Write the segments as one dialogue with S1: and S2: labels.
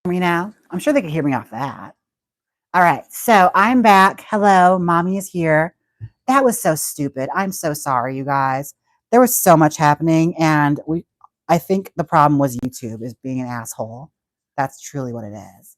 S1: Me now? I'm sure they can hear me off that. All right, so I'm back. Hello, mommy is here. That was so stupid. I'm so sorry, you guys. There was so much happening, and I think the problem was YouTube is being an asshole. That's truly what it is.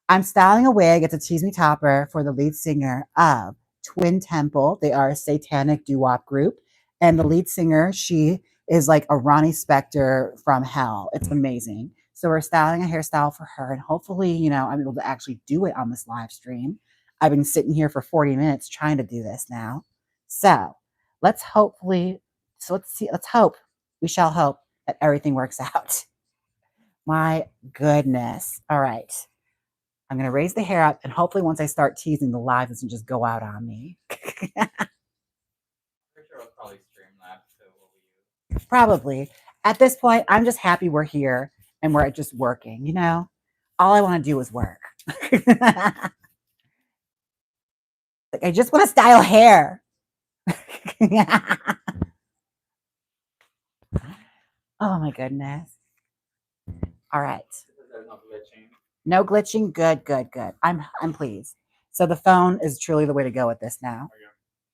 S1: I'm styling a wig. It's a Tease-Me topper for the lead singer of Twin Temple. They are a satanic doo-wop group, and the lead singer, she is like a Ronnie Spector from hell. It's amazing. So we're styling a hairstyle for her, and hopefully, I'm able to actually do it on this live stream. I've been sitting here for 40 minutes trying to do this now. So let's hopefully, so let's see, let's hope, we shall hope that everything works out. My goodness. All right. I'm going to raise the hair up, and hopefully once I start teasing, the live doesn't just go out on me. Probably. At this point, I'm just happy we're here and we're just working, All I want to do is work. Like, I just want to style hair. Oh my goodness. All right. No glitching. Good, good, good. I'm pleased. So the phone is truly the way to go with this now. Are you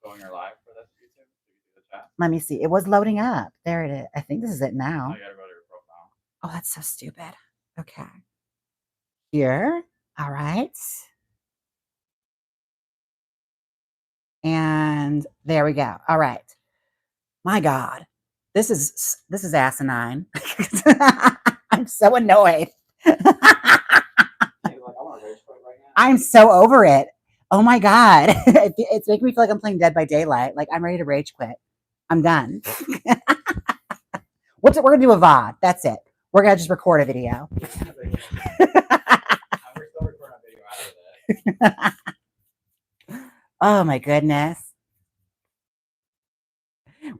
S1: going live for this YouTube? Let me see. It was loading up. There it is. I think this is it now. You gotta go to your profile. Oh, that's so stupid. Okay. Here. All right. And there we go. All right. My God. This is asinine. I'm so annoyed. I'm so over it. Oh my God. It's making me feel like I'm playing Dead by Daylight. Like, I'm ready to rage quit. I'm done. We're going to do a VOD. That's it. We're going to just record a video. Oh my goodness.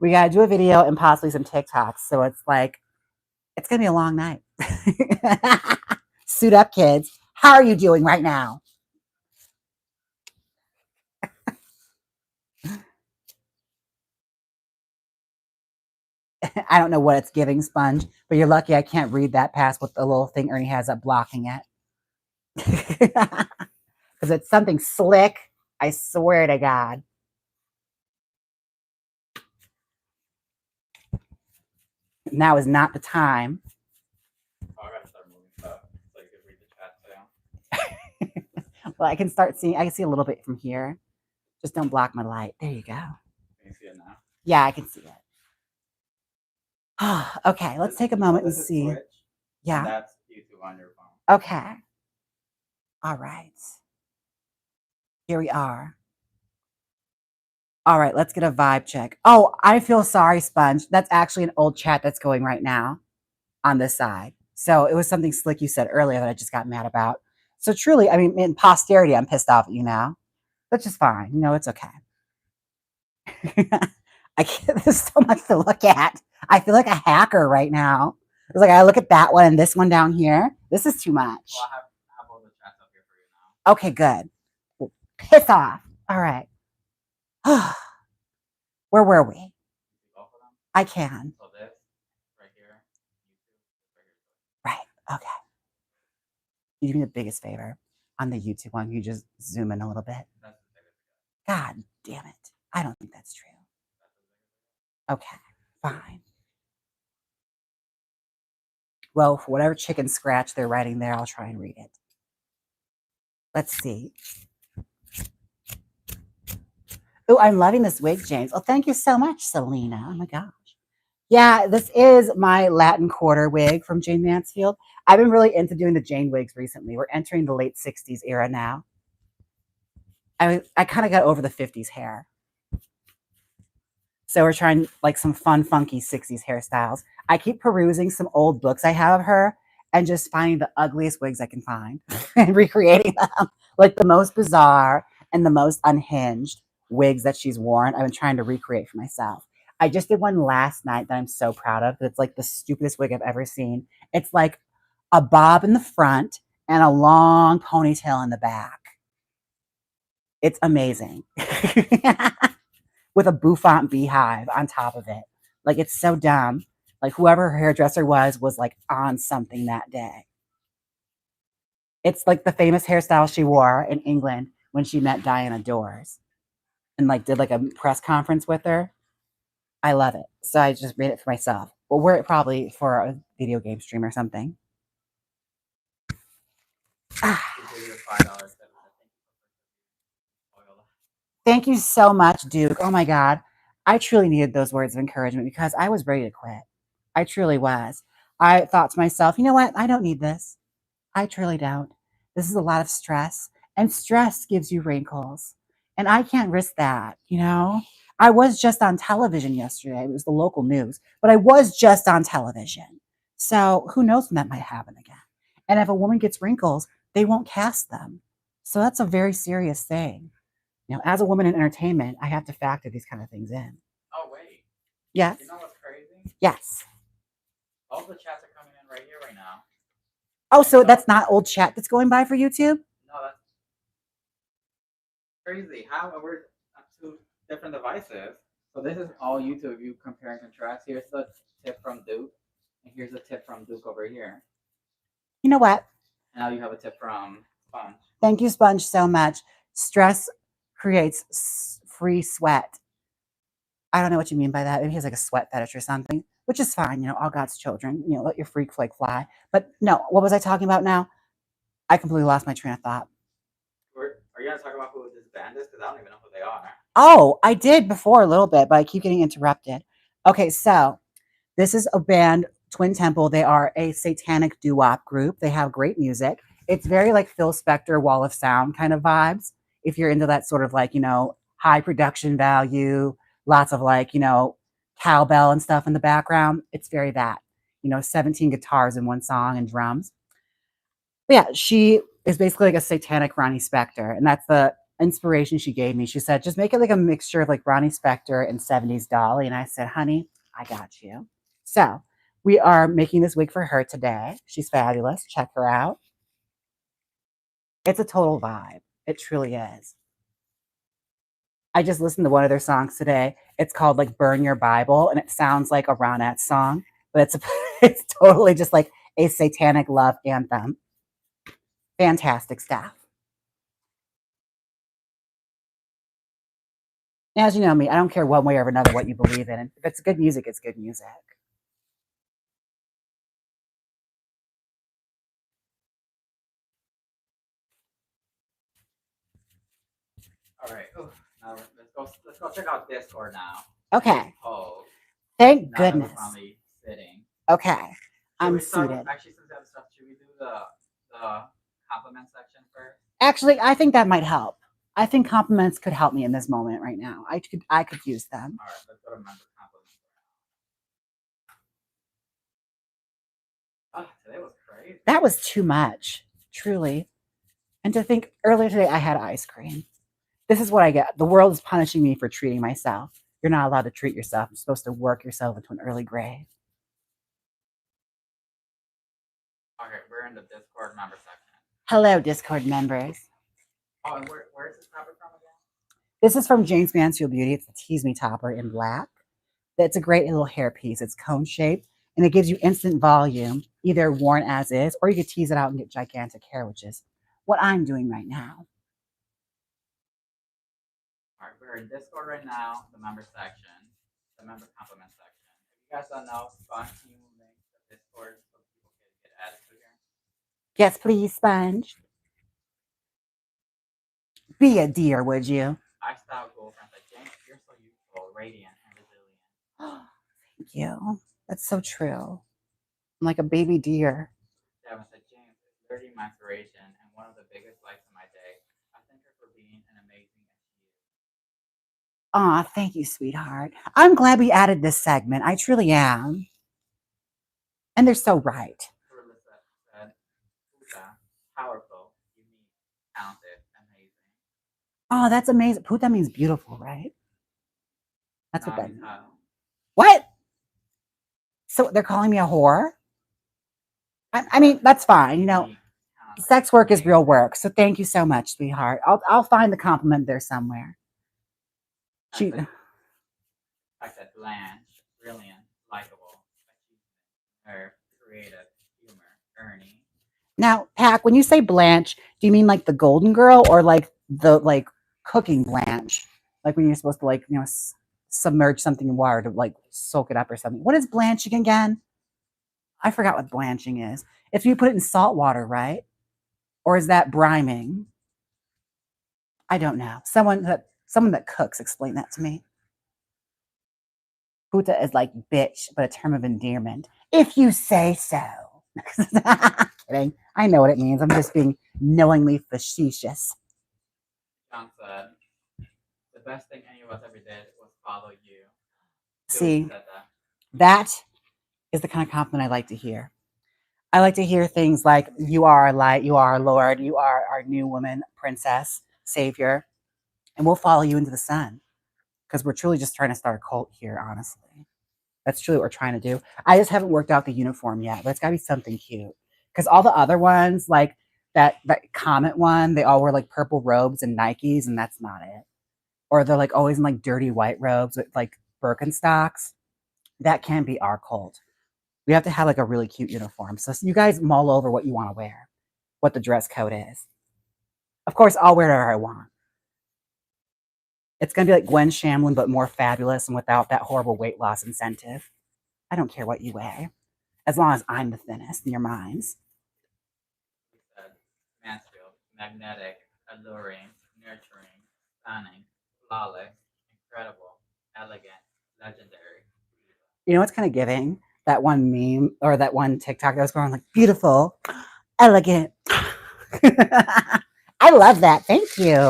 S1: We got to do a video and possibly some TikToks. So it's like, it's going to be a long night. Suit up, kids. How are you doing right now? I don't know what it's giving, Sponge, but you're lucky I can't read that past what the little thing Ernie has up blocking it. Because it's something slick. I swear to God. Now is not the time. Oh, I gotta start moving stuff so you can read the chat too. Well, I can see a little bit from here. Just don't block my light. There you go. Can you see it now? Yeah, I can see it. Okay, let's take a moment and see. Switch, yeah. And that's YouTube on your phone. Okay. All right. Here we are. All right, let's get a vibe check. Oh, I feel sorry, Sponge. That's actually an old chat that's going right now on this side. So it was something slick you said earlier that I just got mad about. So truly, I mean, in posterity, I'm pissed off at you now. That's just fine. It's okay. There's so much to look at. I feel like a hacker right now. It's like I look at that one and this one down here. This is too much. Well, I have all the chats up here for you now. Okay, good. Well, piss off. All right. Where were we? I can. So this right here. Right. Okay. You do me the biggest favor on the YouTube one. You just zoom in a little bit. God damn it. I don't think that's true. Okay, fine. Well, for whatever chicken scratch they're writing there, I'll try and read it. Let's see. Oh, I'm loving this wig, Jaymes. Oh, thank you so much, Selena. Oh my gosh. Yeah, this is my Latin Quarter wig from Jane Mansfield. I've been really into doing the Jane wigs recently. We're entering the late 60s era now. I kind of got over the 50s hair. So we're trying like some fun, funky 60s hairstyles. I keep perusing some old books I have of her and just finding the ugliest wigs I can find and recreating them. Like the most bizarre and the most unhinged wigs that she's worn. I've been trying to recreate for myself. I just did one last night that I'm so proud of. It's like the stupidest wig I've ever seen. It's like a bob in the front and a long ponytail in the back. It's amazing. With a bouffant beehive on top of it. Like, it's so dumb. Like, whoever her hairdresser was like on something that day. It's like the famous hairstyle she wore in England when she met Diana Dors and like did like a press conference with her. I love it. So I just made it for myself. We'll wear it probably for a video game stream or something. Thank you so much, Duke. Oh my God. I truly needed those words of encouragement because I was ready to quit. I truly was. I thought to myself, you know what? I don't need this. I truly don't. This is a lot of stress, and stress gives you wrinkles. And I can't risk that, you know? I was just on television yesterday. It was the local news, but I was just on television. So who knows when that might happen again? And if a woman gets wrinkles, they won't cast them. So that's a very serious thing. You know, as a woman in entertainment, I have to factor these kind of things in.
S2: Oh, wait.
S1: Yes.
S2: You know what's crazy?
S1: Yes.
S2: All the chats are coming in right here right now.
S1: Oh, so that's not old chat that's going by for YouTube?
S2: No, that's crazy. How we're on two different devices. So this is all YouTube. If you compare and contrast, here's the tip from Duke, and here's a tip from Duke over here.
S1: You know what?
S2: Now you have a tip from Sponge.
S1: Thank you, Sponge, so much. Stress creates free sweat. I don't know what you mean by that. Maybe he has like a sweat fetish or something, which is fine. You know, all God's children. You know, let your freak flag fly. But no, what was I talking about now? I completely lost my train of thought.
S2: Are you gonna talk about who this band is? Because I don't even know who they are.
S1: Oh, I did before a little bit, but I keep getting interrupted. Okay, so this is a band, Twin Temple. They are a satanic doo-wop group. They have great music. It's very like Phil Spector, Wall of Sound kind of vibes. If you're into that sort of like, you know, high production value, lots of like, you know, cowbell and stuff in the background, it's very that, you know, 17 guitars in one song and drums. But yeah, she is basically like a satanic Ronnie Spector, and that's the inspiration she gave me. She said, just make it like a mixture of like Ronnie Spector and 70s Dolly. And I said, honey, I got you. So we are making this wig for her today. She's fabulous. Check her out. It's a total vibe. It truly is. I just listened to one of their songs today. It's called like Burn Your Bible, and it sounds like a Ronette song, but it's totally just like a satanic love anthem. Fantastic stuff. As you know me, I don't care one way or another what you believe in. If it's good music, it's good music.
S2: All right. Ooh, now let's go check out Discord now.
S1: Okay.
S2: Oh.
S1: Thank goodness.
S2: Finally sitting.
S1: Okay. I'm seated.
S2: Actually, since we have stuff, should we do the compliment section first?
S1: Actually, I think that might help. I think compliments could help me in this moment right now. I could use them.
S2: All right, let's go to member compliments. Oh, today was crazy.
S1: That was too much, truly. And to think earlier today I had ice cream. This is what I get. The world is punishing me for treating myself. You're not allowed to treat yourself. You're supposed to work yourself into an early grave.
S2: Okay, we're in the Discord member section.
S1: Hello, Discord members.
S2: Oh, and where is this topic from again?
S1: This is from Jaymes Mansfield Beauty. It's the Tease-Me topper in black. It's a great little hair piece. It's cone shaped and it gives you instant volume, either worn as is, or you could tease it out and get gigantic hair, which is what I'm doing right now.
S2: All right, we're in Discord right now, the member section, the member compliment section. If you guys don't know, Sponge, can you link the Discord so people can get added to here?
S1: Yes, please, Sponge. Be a dear, would you?
S2: I style girlfriend like Jaymes, you're so youthful, radiant, and resilient.
S1: Thank you. That's so true. I'm like a baby deer.
S2: Devin said, Jaymes is literally my inspiration and one of the biggest lights in my day. I thank her for being an amazing as she is.
S1: Aw, thank you, sweetheart. I'm glad we added this segment. I truly am. And they're so right.
S2: Carissa said, Puta, powerful, unique, talented, amazing.
S1: Oh, that's amazing. Puta means beautiful, right? That's what that means. What? So they're calling me a whore? I mean, that's fine. You know, sex work is real work. So thank you so much, sweetheart. I'll find the compliment there somewhere.
S2: I said blanche, brilliant, likable, creative, humor, Ernie.
S1: Now, Pack, when you say blanch, do you mean like the Golden Girl or like the cooking blanch? Like when you're supposed to submerge something in water to like soak it up or something. What is blanching again? I forgot what blanching is. If you put it in salt water, right? Or is that briming? I don't know. Someone that cooks, explain that to me. Puta is like bitch, but a term of endearment. If you say so. Kidding. I know what it means. I'm just being knowingly facetious.
S2: John said, the best thing any of us ever did was follow you.
S1: See,
S2: Said
S1: that is the kind of compliment I like to hear. I like to hear things like, you are our light, you are our Lord, you are our new woman, princess, savior, and we'll follow you into the sun. Because we're truly just trying to start a cult here, honestly. That's truly what we're trying to do. I just haven't worked out the uniform yet, but it's got to be something cute. Because all the other ones, like that Comet one, they all wear like purple robes and Nikes, and that's not it. Or they're like always in like dirty white robes with like Birkenstocks. That can't be our cult. We have to have like a really cute uniform. So you guys mull over what you want to wear, what the dress code is. Of course, I'll wear whatever I want. It's going to be like Gwen Shamlin, but more fabulous and without that horrible weight loss incentive. I don't care what you weigh, as long as I'm the thinnest in your minds.
S2: He said, Mansfield, magnetic, alluring, nurturing, stunning, flawless, incredible, elegant, legendary.
S1: You know what's kind of giving? That one meme or that one TikTok that was going like, beautiful, elegant. I love that. Thank you.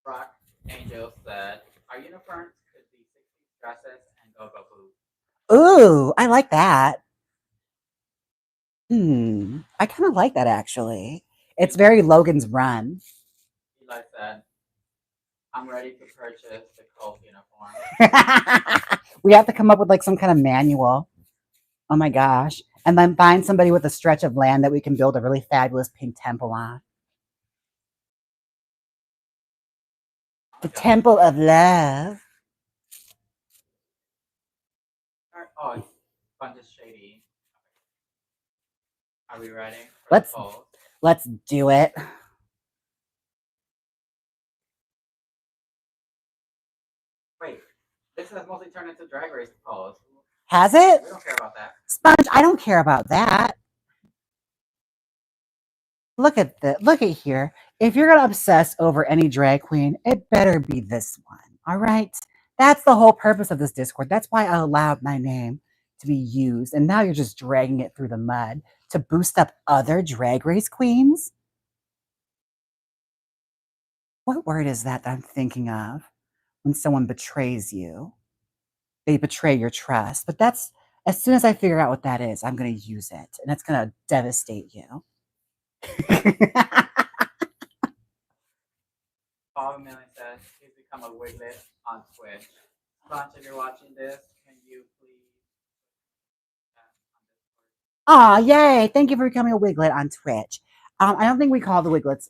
S2: Rock Angel said, our uniforms could be 60s dresses and go-go boots.
S1: Ooh, I like that. I kind of like that actually. It's very Logan's Run.
S2: Eli said, I'm ready to purchase the cult uniform.
S1: We have to come up with like some kind of manual. Oh my gosh. And then find somebody with a stretch of land that we can build a really fabulous pink temple on. The Temple of Love.
S2: Oh, it's fun, just shady. Are we ready?
S1: Let's do it.
S2: Wait, this has mostly turned into Drag Race pose.
S1: Has it?
S2: We don't care about that.
S1: Sponge, I don't care about that. Look at here. If you're gonna obsess over any drag queen, it better be this one. All right. That's the whole purpose of this Discord. That's why I allowed my name to be used. And now you're just dragging it through the mud to boost up other drag race queens. What word is that I'm thinking of when someone betrays you? They betray your trust. But that's, as soon as I figure out what that is, I'm going to use it. And it's going to devastate you.
S2: Paul Millen says he's become a wiglet on Twitch. Sponge, if you're watching this, can you please?
S1: Aw, yay. Thank you for becoming a wiglet on Twitch. I don't think we call them wiglets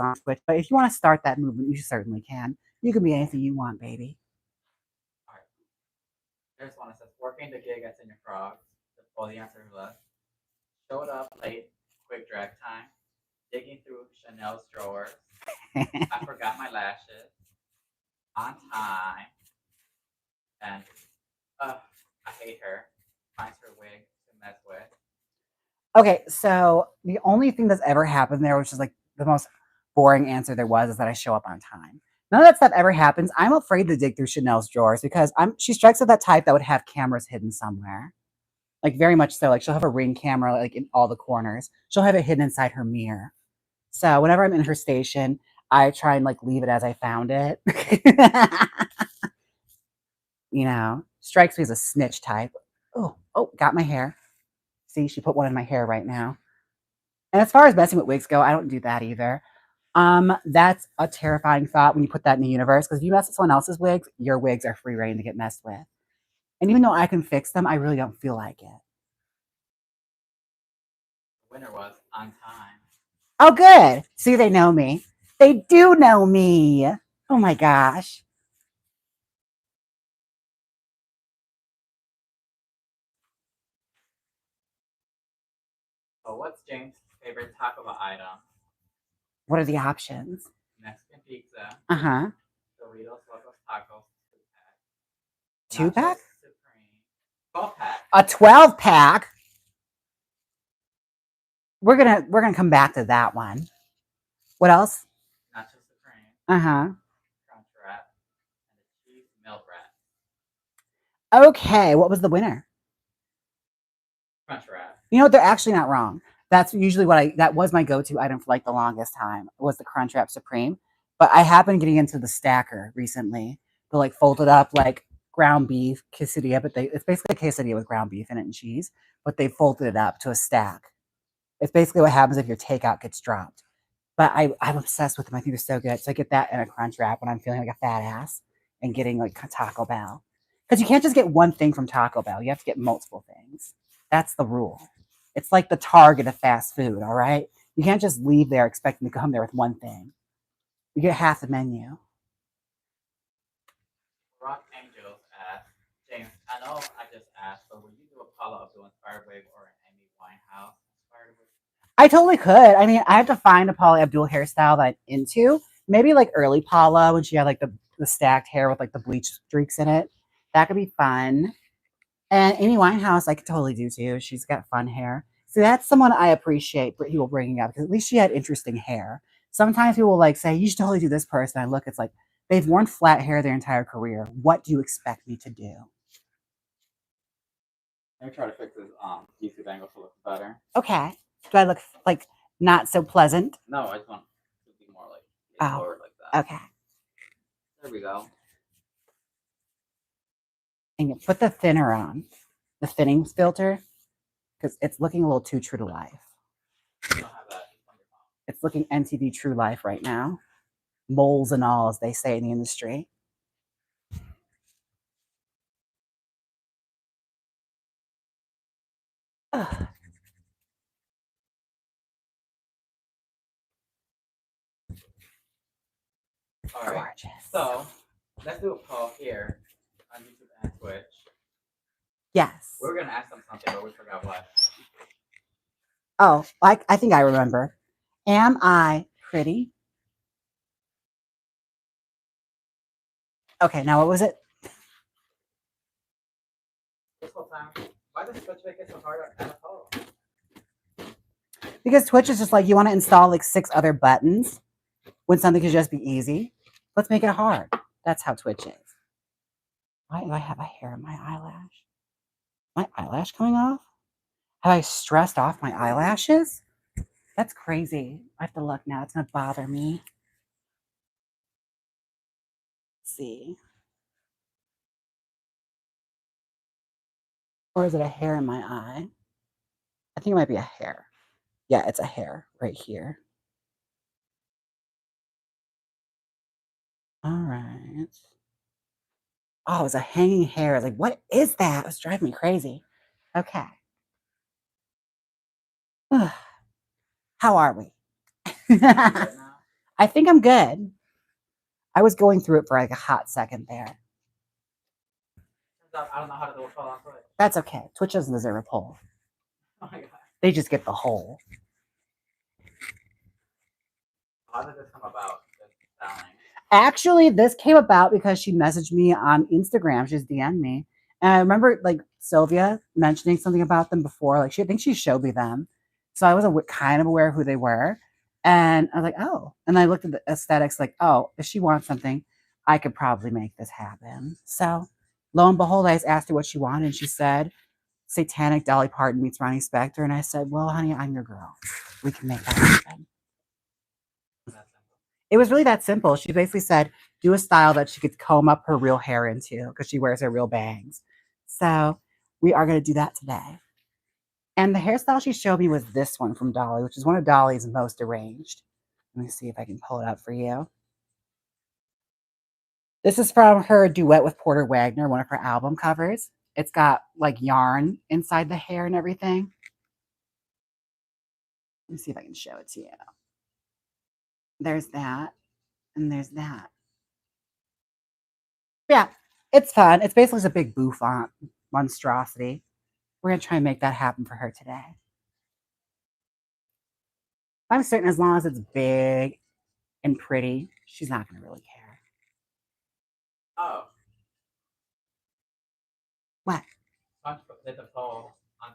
S1: on Twitch, but if you want to start that movement, you certainly can. You can be anything you want, baby.
S2: All right. There's one that says working the gig at Senior Frogs. The answer was showed up late, quick drag time, digging through Chanel's drawers. I forgot my lashes. On time. And I hate her. Finds her wig to mess with.
S1: Okay, so the only thing that's ever happened there, which is like the most boring answer there was, is that I show up on time. None of that stuff ever happens. I'm afraid to dig through Chanel's drawers because she strikes at that type that would have cameras hidden somewhere. Like very much so. Like she'll have a Ring camera like in all the corners. She'll have it hidden inside her mirror. So whenever I'm in her station, I try and like leave it as I found it. You know, strikes me as a snitch type. Oh, got my hair. See, she put one in my hair right now. And as far as messing with wigs go, I don't do that either. That's a terrifying thought when you put that in the universe, because if you mess with someone else's wigs, your wigs are free reign to get messed with. And even though I can fix them, I really don't feel like it.
S2: The winner was on time.
S1: Oh, good. See, they know me. They do know me. Oh my gosh.
S2: So what's James' favorite Taco Bell item?
S1: What are the options?
S2: Mexican pizza,
S1: Uh-huh.
S2: Doritos Locos Tacos, 2-pack.
S1: 2-pack?
S2: Nachos Supreme, 12-pack.
S1: A 12-pack? We're gonna come back to that one. What else?
S2: Nachos Supreme,
S1: Uh-huh.
S2: Crunch Wrap, and a cheese milk wrap.
S1: Okay, what was the winner?
S2: Crunch Wrap.
S1: You know what? They're actually not wrong. That's usually that was my go-to item for like the longest time was the Crunch Wrap Supreme. But I happened getting into the stacker recently. The like folded up like ground beef quesadilla, but it's basically a quesadilla with ground beef in it and cheese, but they folded it up to a stack. It's basically what happens if your takeout gets dropped. But I'm obsessed with them. I think they're so good. So I get that in a Crunch Wrap when I'm feeling like a fat ass and getting like Taco Bell. Because you can't just get one thing from Taco Bell. You have to get multiple things. That's the rule. It's like the Target of fast food, all right? You can't just leave there expecting to come there with one thing. You get half the menu.
S2: Rock Angels asked, James, I know I just asked, but would you do a Paula Abdul inspired wig or an Amy Winehouse inspired wig?
S1: I totally could. I mean, I have to find a Paula Abdul hairstyle that I'm into. Maybe like early Paula when she had like the stacked hair with like the bleach streaks in it. That could be fun. And Amy Winehouse, I could totally do too. She's got fun hair. So that's someone I appreciate people bringing up because at least she had interesting hair. Sometimes people will like say, you should totally do this person. I look, it's like they've worn flat hair their entire career. What do you expect me to do?
S2: Let me try to fix this YouTube angle to look better.
S1: Okay. Do I look like not so pleasant?
S2: No, I just want to be more like forward like that.
S1: Okay.
S2: There we go.
S1: And you put the thinner on, the thinning filter, because it's looking a little too true to life.
S2: I don't have that.
S1: It's looking NTD True Life right now. Moles and all, as they say in the industry. Ugh.
S2: All right.
S1: Gorgeous.
S2: So let's do a poll here on YouTube and Twitch.
S1: Yes.
S2: We were gonna ask them something, but we forgot what.
S1: Oh, I think I remember. Am I pretty? Okay, now what was it?
S2: This whole time, why does Twitch make it so hard on a poll?
S1: Because Twitch is just like you want to install like 6 other buttons when something could just be easy. Let's make it hard. That's how Twitch is. Why do I have a hair in my eyelash? My eyelash coming off? Have I stressed off my eyelashes? That's crazy. I have to look now. It's going to bother me. Let's see. Or is it a hair in my eye? I think it might be a hair. Yeah, it's a hair right here. All right. Oh, it's a hanging hair. I was like, what is that? It was driving me crazy. Okay. How are we? I think I'm good. I was going through it for like a hot second there.
S2: I don't know how to do a poll on Twitch.
S1: That's okay. Twitch doesn't deserve a poll.
S2: Oh my god.
S1: They just get the whole.
S2: How did this come about? This styling?
S1: Actually, this came about because she messaged me on Instagram. She just DM'd me. And I remember like Sylvia mentioning something about them before. Like I think she showed me them. So I was kind of aware of who they were. And I was like, oh. And I looked at the aesthetics like, oh, if she wants something, I could probably make this happen. So lo and behold, I just asked her what she wanted. And she said, Satanic Dolly Parton meets Ronnie Spector. And I said, well, honey, I'm your girl. We can make that happen. It was really that simple. She basically said, do a style that she could comb up her real hair into because she wears her real bangs. So we are going to do that today. And the hairstyle she showed me was this one from Dolly, which is one of Dolly's most arranged. Let me see if I can pull it up for you. This is from her duet with Porter Wagner, one of her album covers. It's got like yarn inside the hair and everything. Let me see if I can show it to you. There's that. And there's that. Yeah, it's fun. It's basically just a big bouffant monstrosity. We're going to try and make that happen for her today. I'm certain as long as it's big and pretty, she's not going to really care.
S2: Oh.
S1: What?
S2: Sponge did the poll on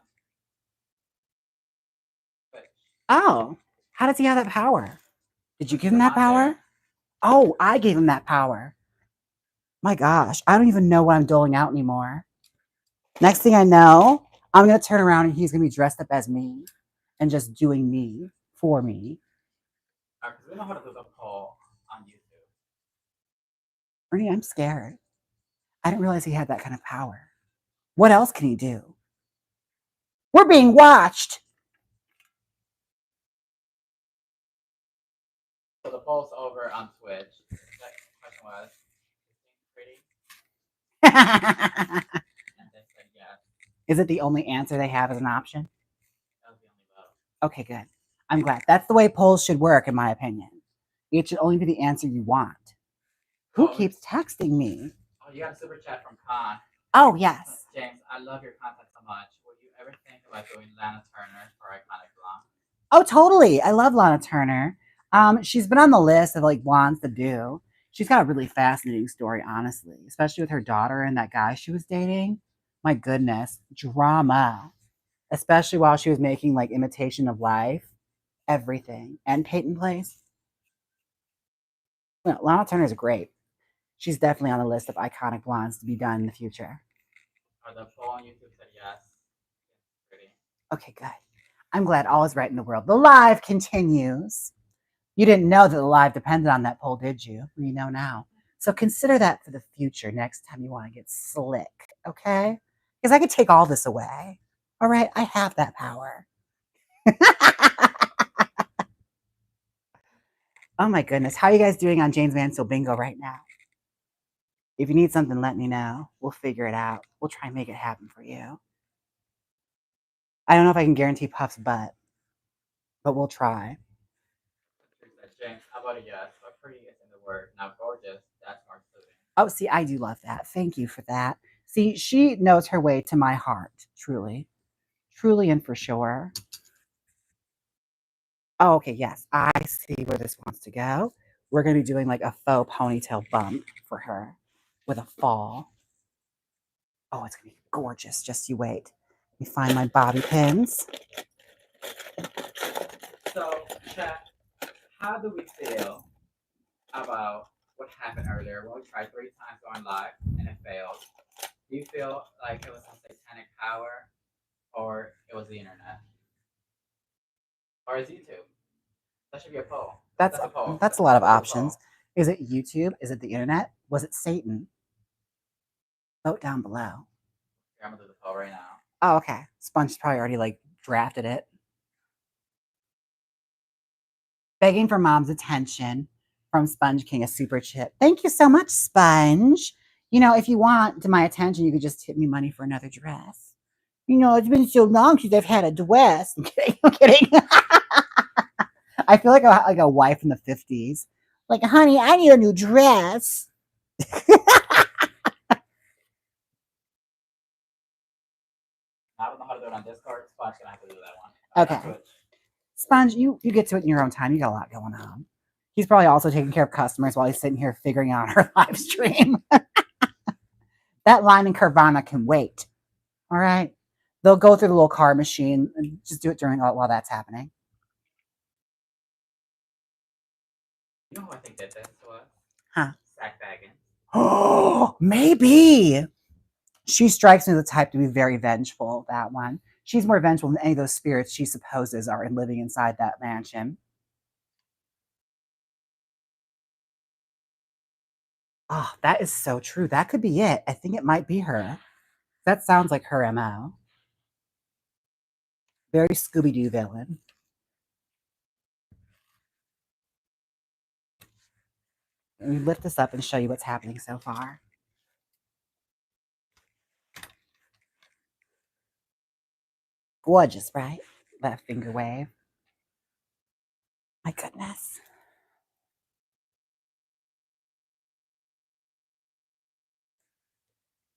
S2: Twitch.
S1: Oh, how does he have that power? Did you give him that
S2: On there.
S1: power? Oh, I gave him that power. My gosh, I don't even know what I'm doling out anymore. Next thing I know, I'm going to turn around and he's going to be dressed up as me and just doing me for me.
S2: Because we know how to do the poll on YouTube.
S1: Ernie, I'm scared. I didn't realize he had that kind of power. What else can he do? We're being watched.
S2: So the poll's over on Twitch. The question was, pretty? And they said yes.
S1: Is it the only answer they have as an option?
S2: That was the only vote.
S1: Okay, good. I'm glad. That's the way polls should work, in my opinion. It should only be the answer you want. Who keeps texting me?
S2: Oh, you got a super chat from Con.
S1: Oh, yes.
S2: Jaymes, I love your content so much. Would you ever think about doing Lana Turner for Iconic Blonde?
S1: Oh, totally. I love Lana Turner. She's been on the list of like blondes to do. She's got a really fascinating story, honestly, especially with her daughter and that guy she was dating. My goodness, drama, especially while she was making like Imitation of Life, everything, and Peyton Place. Well, Lana Turner is great. She's definitely on the list of iconic blondes to be done in the future.
S2: Or the poll on YouTube said yes. Pretty.
S1: Okay, good. I'm glad all is right in the world. The live continues. You didn't know that the live depended on that poll, did you? You know now. So consider that for the future next time you want to get slick, okay? Because I could take all this away. All right, I have that power. Oh my goodness. How are you guys doing on Jaymes Mansfield Bingo right now? If you need something, let me know. We'll figure it out. We'll try and make it happen for you. I don't know if I can guarantee Puff's butt, but we'll try.
S2: Jaymes, how about a yes? But pretty is in the word. Now gorgeous, that's more suiting.
S1: Oh, see, I do love that. Thank you for that. See, she knows her way to my heart, truly. Truly and for sure. Oh, okay, yes. I see where this wants to go. We're going to be doing like a faux ponytail bump for her with a fall. Oh, it's going to be gorgeous. Just you wait. Let me find my bobby pins.
S2: So, chat, how do we feel about what happened earlier? Well, we tried 3 times going live and it failed. Do you feel like it was some satanic power or it was the internet? Or is YouTube? That should be a poll.
S1: That's
S2: a poll.
S1: That's a lot of options. Is it YouTube? Is it the internet? Was it Satan? Vote down below.
S2: I'm gonna do the poll right now.
S1: Oh, okay. Sponge probably already like drafted it. Begging for mom's attention from Sponge King, a super chip. Thank you so much, Sponge. You know, if you want my attention, you could just tip me money for another dress. You know, it's been so long since I've had a dress. I'm kidding. I'm kidding. I feel like a wife in the 50s. Like, honey, I need a new dress.
S2: I don't know how to do it on Discord. Sponge gonna have to do that one.
S1: Okay. Sponge, you get to it in your own time. You got a lot going on. He's probably also taking care of customers while he's sitting here figuring out our live stream. That line in Carvana can wait. All right. They'll go through the little card machine and just do it during while that's happening.
S2: You know who I think did this to us?
S1: Huh?
S2: Zach Baggins.
S1: Oh, maybe. She strikes me as the type to be very vengeful, that one. She's more vengeful than any of those spirits she supposes are living inside that mansion. Oh, that is so true. That could be it. I think it might be her. That sounds like her MO. Very Scooby-Doo villain. Let me lift this up and show you what's happening so far. Gorgeous, right? That finger wave. My goodness.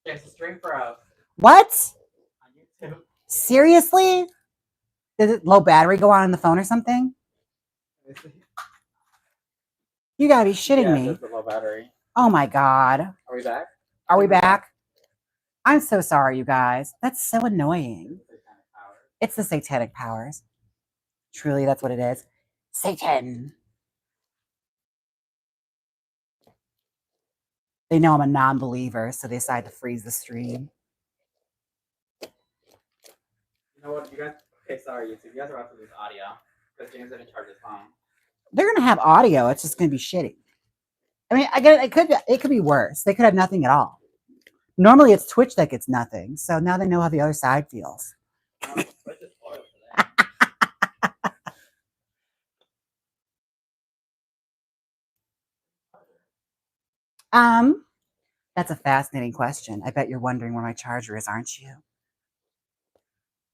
S2: There's a string for a
S1: What?
S2: on YouTube.
S1: Seriously? Did it low battery go on the phone or something? You gotta be shitting me.
S2: There's the low battery.
S1: Oh my God.
S2: Are we back?
S1: Are we back? I'm so sorry, you guys. That's so annoying. It's the satanic powers. Truly, that's what it is. Satan. They know I'm a non-believer, so they decide to freeze the stream.
S2: You know what, you guys? Okay, sorry, YouTube. You guys are about to lose audio because Jaymes didn't charge his phone.
S1: They're gonna have audio. It's just gonna be shitty. I mean, I get it could be worse. They could have nothing at all. Normally, it's Twitch that gets nothing. So now they know how the other side feels. That's a fascinating question. I bet you're wondering where my charger is, aren't you?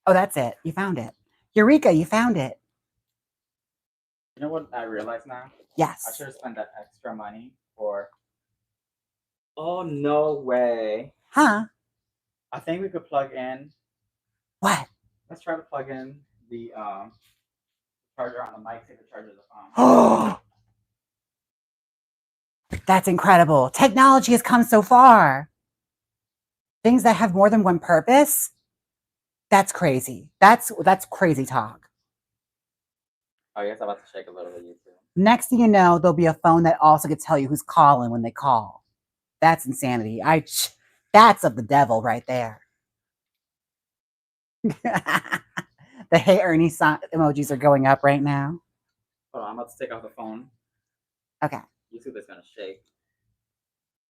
S1: Oh, that's it. You found it. Eureka, you found it.
S2: You know what I realize now?
S1: Yes.
S2: I should have spent that extra money for. Oh, no way.
S1: Huh?
S2: I think we could plug in.
S1: What?
S2: Let's try to plug in the charger on the mic, see if it charges the phone.
S1: Oh, that's incredible. Technology has come so far. Things that have more than one purpose. That's crazy. That's crazy talk.
S2: Oh, yes, I'm about to shake a little bit, YouTube.
S1: Next thing you know, there'll be a phone that also can tell you who's calling when they call. That's insanity. That's of the devil right there. The Hey Ernie emojis are going up right now.
S2: Hold on, I'm about to take off the phone.
S1: Okay.
S2: YouTube is gonna shake.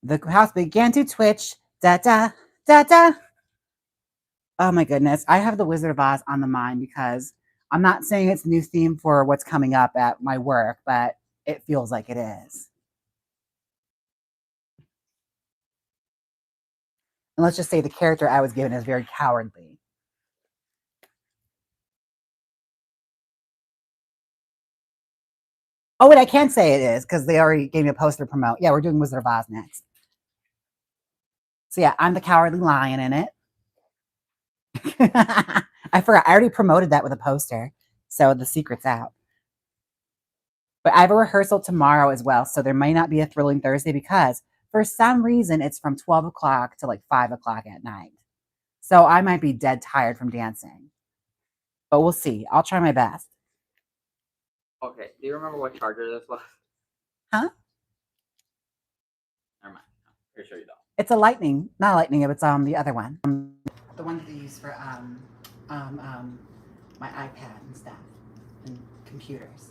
S1: The house began to twitch. Da da da da. Oh my goodness. I have the Wizard of Oz on the mind because I'm not saying it's a new theme for what's coming up at my work, but it feels like it is. And let's just say the character I was given is very cowardly. Oh, and I can say it is because they already gave me a poster to promote. Yeah, we're doing Wizard of Oz next. So yeah, I'm the cowardly lion in it. I forgot. I already promoted that with a poster. So the secret's out. But I have a rehearsal tomorrow as well. So there may not be a Thrilling Thursday because for some reason it's from 12 o'clock to like 5 o'clock at night. So I might be dead tired from dancing. But we'll see. I'll try my best.
S2: Okay, do you remember what charger this was?
S1: Huh?
S2: Never mind. I'm pretty sure you don't.
S1: It's a lightning. Not lightning, it's the other one. The one that they use for my iPad and stuff. And computers.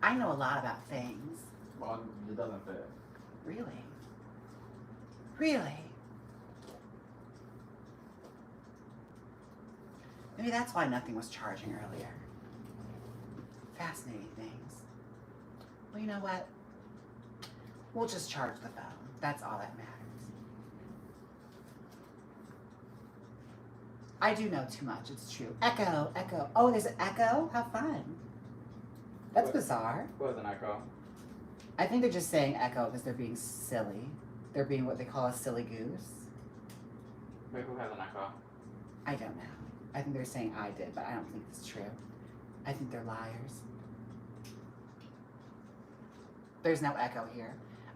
S1: I know a lot about things.
S2: Well, it doesn't fit.
S1: Really? Really? Maybe that's why nothing was charging earlier. Fascinating things. Well, you know what? We'll just charge the phone. That's all that matters. I do know too much. It's true. Echo, echo. Oh, there's an echo? How fun. That's bizarre.
S2: What was an echo?
S1: I think they're just saying echo because they're being silly. They're being what they call a silly goose.
S2: Wait, who has an echo?
S1: I don't know. I think they're saying I did, but I don't think it's true. I think they're liars. There's no echo here.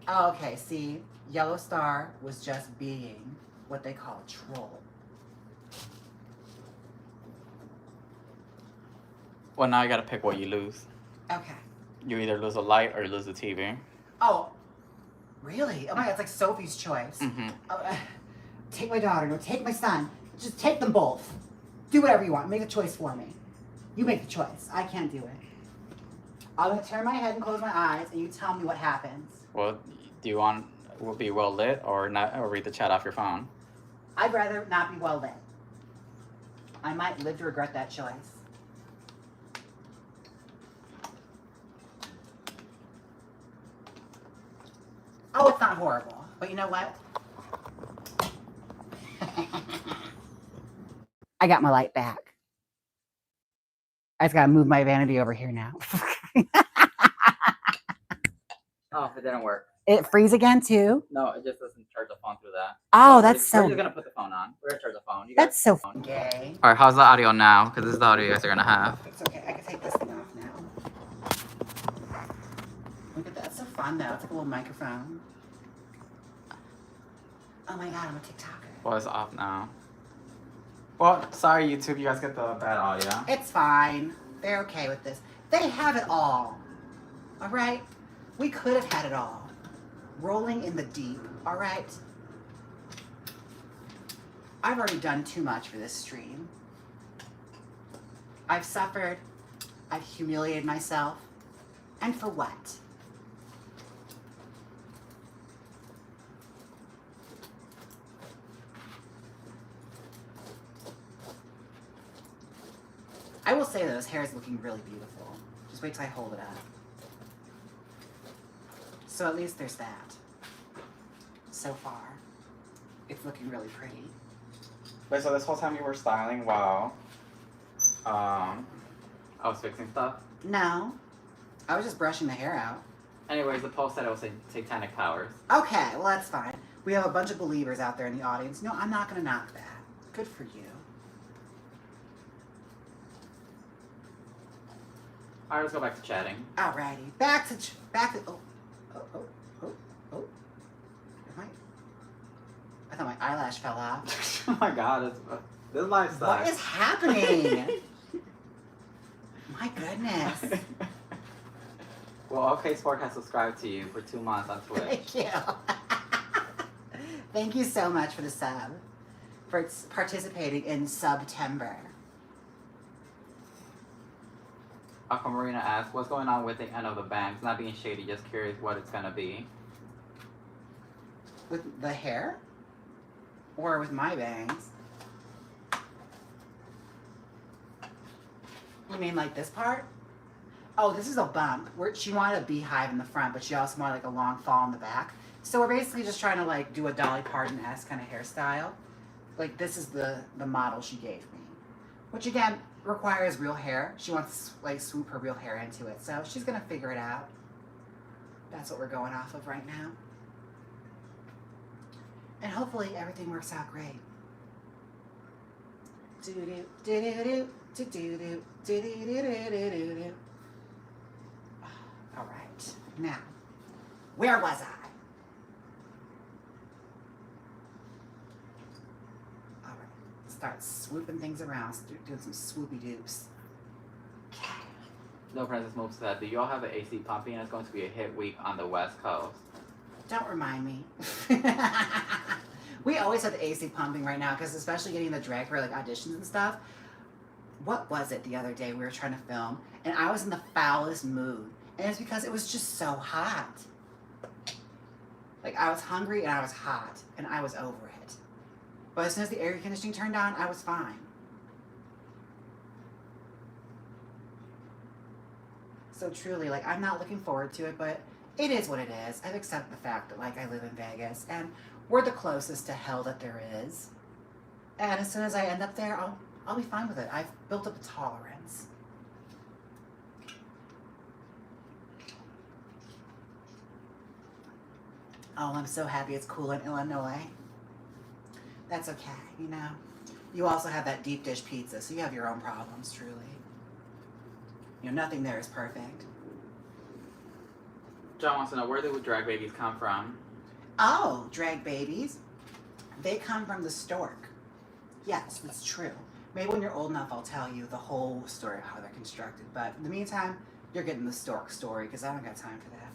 S1: Oh, okay, see, Yellow Star was just being what they call a troll.
S2: Well, now you gotta pick what you lose.
S1: Okay.
S2: You either lose a light or you lose the TV.
S1: Oh, really? Oh my God, it's like Sophie's Choice.
S2: Mm-hmm.
S1: Take my daughter, no, take my son. Just take them both. Do whatever you want. Make a choice for me. You make the choice. I can't do it. I'm gonna turn my head and close my eyes, and you tell me what happens.
S2: Well, do you want will be well lit or not, or read the chat off your phone?
S1: I'd rather not be well lit. I might live to regret that choice. Oh, it's not horrible. But you know what? I got my light back. I just gotta move my vanity over here now.
S2: Oh, it didn't work.
S1: It frees again too.
S2: No, it just doesn't charge the phone through that.
S1: Oh,
S2: So
S1: that's
S2: we're
S1: so.
S2: just gonna put the phone on. We're gonna charge the phone.
S1: That's so gay.
S2: All right, how's the audio now? Because this is the audio you guys are gonna have.
S1: It's okay. I can take this thing off now. Look at that. It's so fun though. It's like a little microphone. Oh my god, I'm a TikToker.
S2: Well, it's off now. Well, sorry YouTube, you guys get the bad audio.
S1: It's fine. They're okay with this. They have it all. All right? We could have had it all. Rolling in the deep. All right? I've already done too much for this stream. I've suffered. I've humiliated myself. And for what? I will say that his hair is looking really beautiful. Just wait till I hold it up. So at least there's that. So far, it's looking really pretty.
S2: Wait, so this whole time you were styling while I was fixing stuff?
S1: No, I was just brushing the hair out.
S2: Anyways, the post said it was satanic powers.
S1: Okay, well that's fine. We have a bunch of believers out there in the audience. No, I'm not gonna knock that. Good for you.
S2: Alright, let's go back to chatting.
S1: Alrighty, back to oh. I thought my eyelash fell off.
S2: Oh my god, this lifestyle.
S1: What is happening? My goodness.
S2: Well, OK Sport has subscribed to you for 2 months on Twitch.
S1: Thank you. Thank you so much for the sub. For participating in September.
S2: Aquamarina asks, what's going on with the end of the bangs? Not being shady, just curious what it's gonna be.
S1: With the hair? Or with my bangs? You mean like this part? Oh, this is a bump. She wanted a beehive in the front, but she also wanted like a long fall in the back. So we're basically just trying to like do a Dolly Parton-esque kind of hairstyle. Like this is the model she gave me. Which again, requires real hair. She wants to like swoop her real hair into it. So she's gonna figure it out. That's what we're going off of right now. And hopefully everything works out great. Do-do, do-do-do, do-do-do, do-do-do-do-do-do. All right, now, where was I? All right, start swooping things around, doing some swoopy doops. Okay.
S2: No Princess Move said, do y'all have an AC pumping? It's going to be a hit week on the West Coast.
S1: Don't remind me. We always have the AC pumping right now, because especially getting the drag for like auditions and stuff. What was it the other day we were trying to film, and I was in the foulest mood, and it's because it was just so hot. Like I was hungry and I was hot, and I was over it. But as soon as the air conditioning turned on, I was fine. So truly, like I'm not looking forward to it, but it is what it is. I've accepted the fact that like I live in Vegas and we're the closest to hell that there is. And as soon as I end up there, I'll be fine with it. I've built up a tolerance. Oh, I'm so happy it's cool in Illinois. That's okay, you know. You also have that deep dish pizza, so you have your own problems, truly. You know, nothing there is perfect.
S2: John wants to know, where do drag babies come from?
S1: Oh, drag babies. They come from the stork. Yes, that's true. Maybe when you're old enough, I'll tell you the whole story of how they're constructed. But in the meantime, you're getting the stork story because I don't got time for that.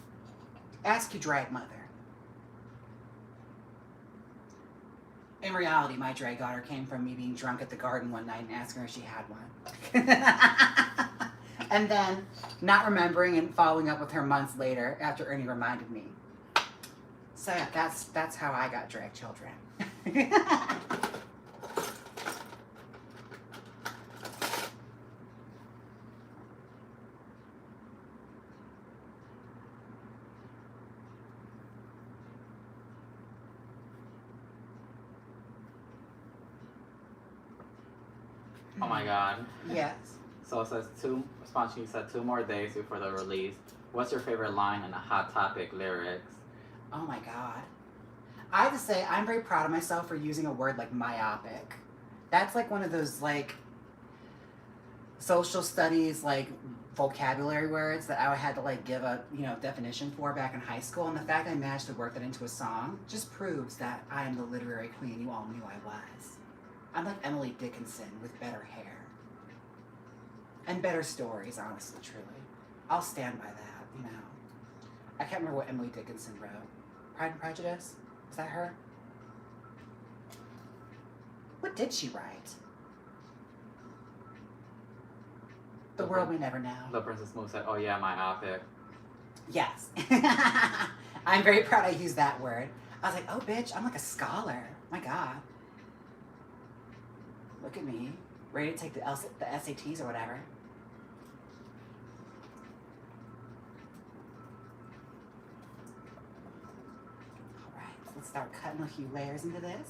S1: Ask your drag mother. In reality, my drag daughter came from me being drunk at the garden one night and asking her if she had one. And then not remembering and following up with her months later after Ernie reminded me. So yeah, that's how I got drag children.
S2: Oh my god.
S1: Yes.
S2: So it says said 2 more days before the release. What's your favorite line in the Hot Topic lyrics?
S1: Oh my God. I have to say, I'm very proud of myself for using a word like myopic. That's like one of those like social studies like vocabulary words that I had to like give a definition for back in high school, and the fact I managed to work that into a song just proves that I am the literary queen you all knew I was. I'm like Emily Dickinson with better hair and better stories, honestly, truly. I'll stand by that. I can't remember what Emily Dickinson wrote. Pride and Prejudice? Is that her? What did she write? The World We Never Know.
S2: The Princess Moon said, "Oh yeah, myopic."
S1: Yes. I'm very proud I used that word. I was like, oh bitch, I'm like a scholar. My God. Look at me. Ready to take the SATs or whatever. Alright, let's start cutting a few layers into this.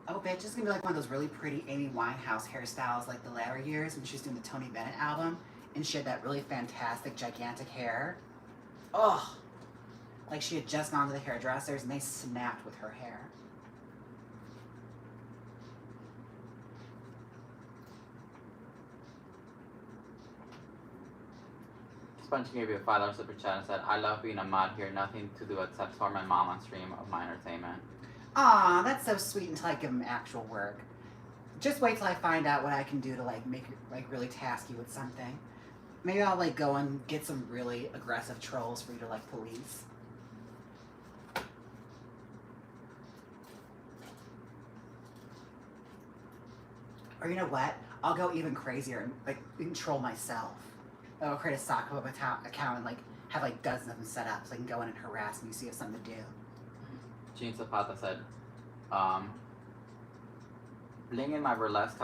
S1: Oh, bitch, this is gonna be like one of those really pretty Amy Winehouse hairstyles like the latter years when she was doing the Tony Bennett album and she had that really fantastic, gigantic hair. Oh, like she had just gone to the hairdressers and they snapped with her hair.
S2: Sponge gave you a $5 super chat and said, "I love being a mod here. Nothing to do except for my mom on stream of my entertainment."
S1: Aw, that's so sweet until I give them actual work. Just wait till I find out what I can do to like make it like really task you with something. Maybe I'll like go and get some really aggressive trolls for you to like police. Or you know what? I'll go even crazier and like troll myself. I'll create a sock puppet account and like have like dozens of them set up so I can go in and harass me, see if something to do.
S2: Jean Zapata said, bringing my burlesque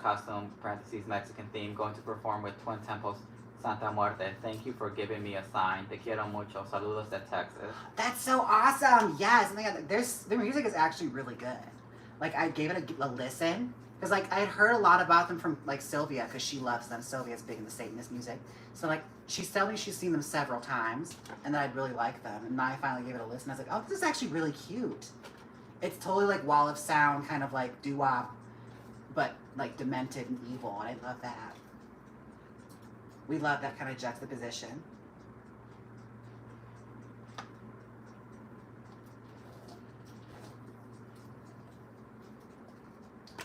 S2: costume, parentheses, Mexican theme, going to perform with Twin Temples, Santa Muerte. Thank you for giving me a sign. Te quiero mucho. Saludos de Texas.
S1: That's so awesome. Yes. Their music is actually really good. Like, I gave it a listen. Because, like, I had heard a lot about them from, like, Sylvia, because she loves them. Sylvia's big into Satanist music. So, like, she's telling me she's seen them several times, and that I'd really like them. And I finally gave it a listen. I was like, oh, this is actually really cute. It's totally, like, wall of sound, kind of like doo-wop, but, like, demented and evil. And I love that. We love that kind of juxtaposition.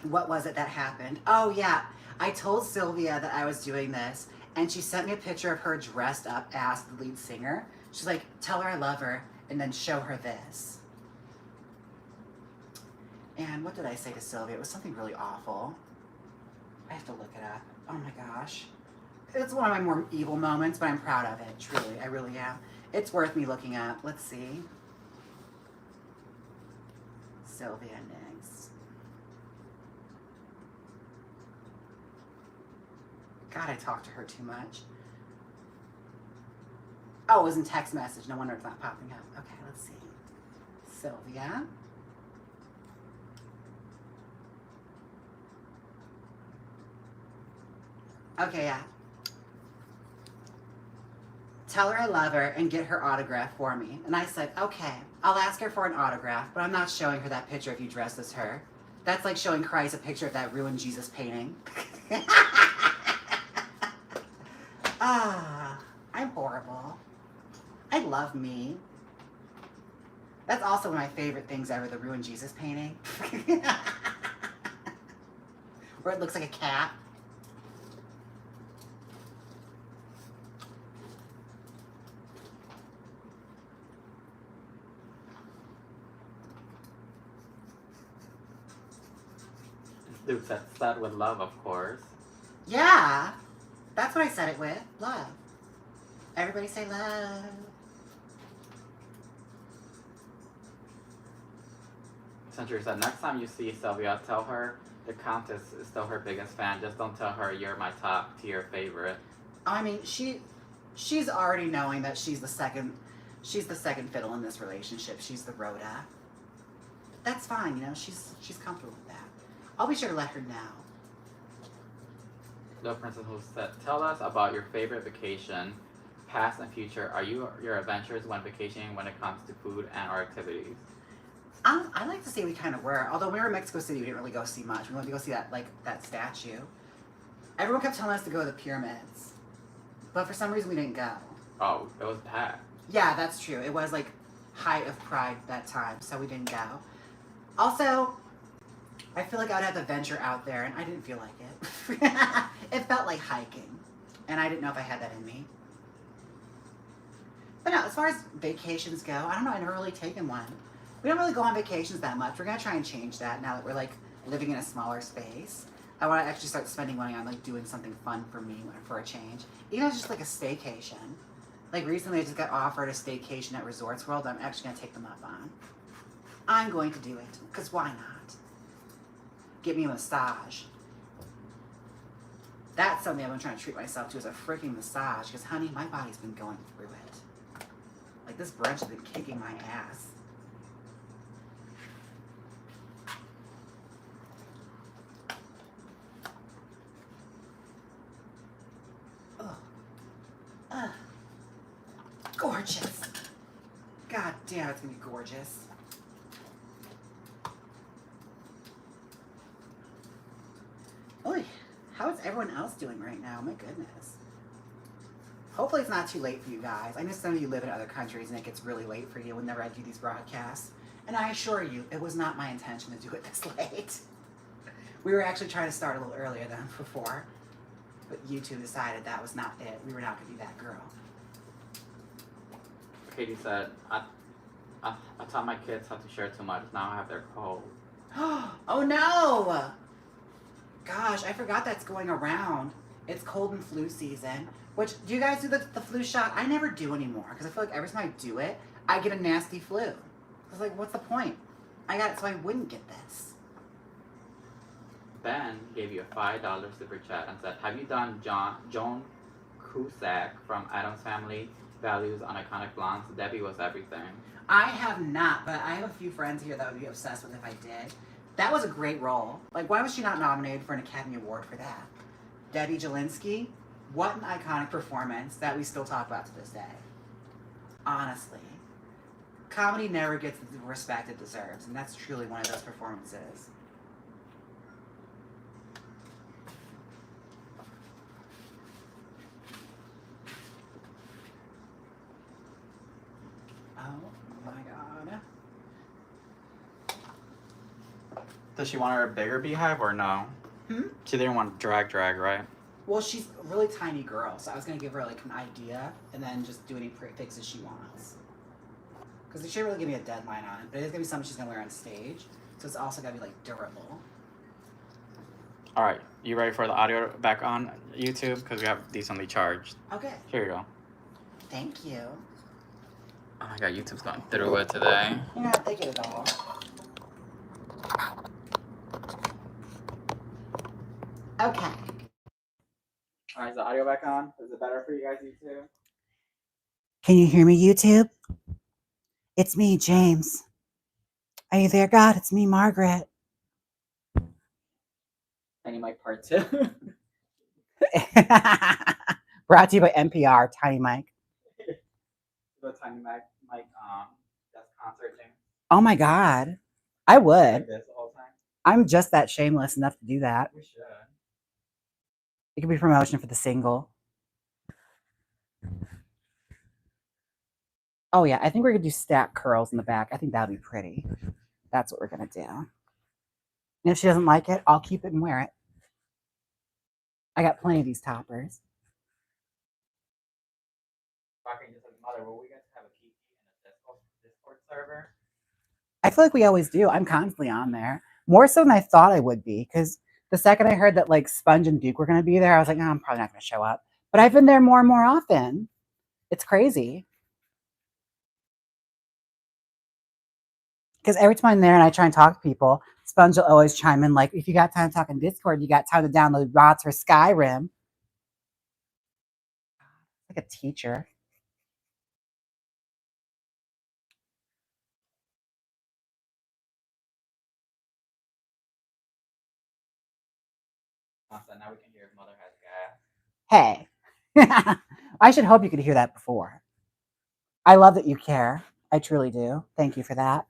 S1: What was it that happened? Oh, yeah. I told Sylvia that I was doing this, and she sent me a picture of her dressed up as the lead singer. She's like, tell her I love her, and then show her this. And what did I say to Sylvia? It was something really awful. I have to look it up. Oh my gosh. It's one of my more evil moments, but I'm proud of it, truly. I really am. It's worth me looking up. Let's see. Sylvia Nix. God, I talk to her too much. Oh, it was in text message. No wonder it's not popping up. Okay, let's see. Sylvia. Okay, yeah. Tell her I love her and get her autograph for me. And I said, okay, I'll ask her for an autograph, but I'm not showing her that picture if you dress as her. That's like showing Christ a picture of that ruined Jesus painting. I'm horrible. I love me. That's also one of my favorite things ever, the ruined Jesus painting. Where it looks like a cat.
S2: Dude said "Sad with love," of course.
S1: Yeah. That's what I said it with. Love. Everybody say love.
S2: Century said, next time you see Sylvia, tell her the Countess is still her biggest fan. Just don't tell her you're my top tier favorite.
S1: I mean, she's already knowing that she's the second She's the second fiddle in this relationship. She's the Rhoda. That's fine, you know, she's comfortable with that. I'll be sure to let her know.
S2: The Princess Who said, tell us about your favorite vacation, past and future. Are you your adventures when vacationing when it comes to food and or activities?
S1: I like to say we kind of were. Although when we were in Mexico City, we didn't really go see much. We went to go see that statue. Everyone kept telling us to go to the pyramids, but for some reason we didn't go.
S2: Oh, it was packed.
S1: Yeah, that's true. It was like height of pride that time, so we didn't go. Also, I feel like I'd have to venture out there, and I didn't feel like it. It felt like hiking, and I didn't know if I had that in me. But no, as far as vacations go, I don't know. I've never really taken one. We don't really go on vacations that much. We're gonna try and change that now that we're like living in a smaller space. I want to actually start spending money on like doing something fun for me for a change. Even if it's just like a staycation. Like recently, I just got offered a staycation at Resorts World. I'm actually gonna take them up on. I'm going to do it because why not? Get me a massage. That's something I've been trying to treat myself to, is a freaking massage. Because honey, my body's been going through it. Like this brunch has been kicking my ass. Gorgeous. God damn, it's gonna be gorgeous. Oy, how is everyone else doing right now? My goodness. Hopefully it's not too late for you guys. I know some of you live in other countries and it gets really late for you whenever I do these broadcasts. And I assure you, it was not my intention to do it this late. We were actually trying to start a little earlier than before. But YouTube decided that was not it. We were not going to be that girl.
S2: Katie said, I taught my kids how to share too much. Now I have their cold.
S1: Oh no! Gosh, I forgot that's going around. It's cold and flu season. Which, do you guys do the flu shot? I never do anymore because I feel like every time I do it, I get a nasty flu. I was like, what's the point? I got it so I wouldn't get this.
S2: Ben gave you a $5 super chat and said, have you done Joan Cusack from Addams Family Values on Iconic Blondes? Debbie was everything.
S1: I have not, but I have a few friends here that would be obsessed with if I did. That was a great role. Like, why was she not nominated for an Academy Award for that? Debbie Jellinsky, what an iconic performance that we still talk about to this day. Honestly. Comedy never gets the respect it deserves, and that's truly one of those performances. Oh my god.
S2: Does she want her a bigger beehive or no? She didn't want drag, right?
S1: Well, she's a really tiny girl, so I was going to give her like an idea and then just do any fixes she wants. Because she didn't really give me a deadline on it, but it's going to be something she's going to wear on stage, so it's also going to be like durable.
S2: All right, you ready for the audio back on YouTube? Because we have decently charged.
S1: Okay.
S2: Here you go.
S1: Thank you.
S2: Oh my god, YouTube's going through it today.
S1: Yeah, they get it all. Okay.
S2: All right, is the audio back on? Is it better for you guys, YouTube?
S1: Can you hear me, YouTube? It's me, Jaymes. Are you there, God? It's me, Margaret.
S2: Tiny Mike Part 2.
S1: Brought to you by NPR, Tiny Mike.
S2: The Tiny Mike that's concert thing.
S1: Oh my God. I would.
S2: Like this the whole time.
S1: I'm just that shameless enough to do that.
S2: We should.
S1: It could be promotion for the single. Oh yeah, I think we're gonna do stack curls in the back. I think that'll be pretty. That's what we're gonna do. And if she doesn't like it, I'll keep it and wear it. I got plenty of these toppers.
S2: Talking just like mother, will we get to have a PP in a Discord server?
S1: I feel like we always do. I'm constantly on there. More so than I thought I would be, because the second I heard that like Sponge and Duke were gonna be there, I was like, no, I'm probably not gonna show up. But I've been there more and more often. It's crazy. Because every time I'm there and I try and talk to people, Sponge will always chime in like, if you got time to talk in Discord, you got time to download rods for Skyrim. Like a teacher.
S2: So now we can hear if mother has gas.
S1: Hey, I should hope you could hear that before. I love that you care. I truly do. Thank you for that.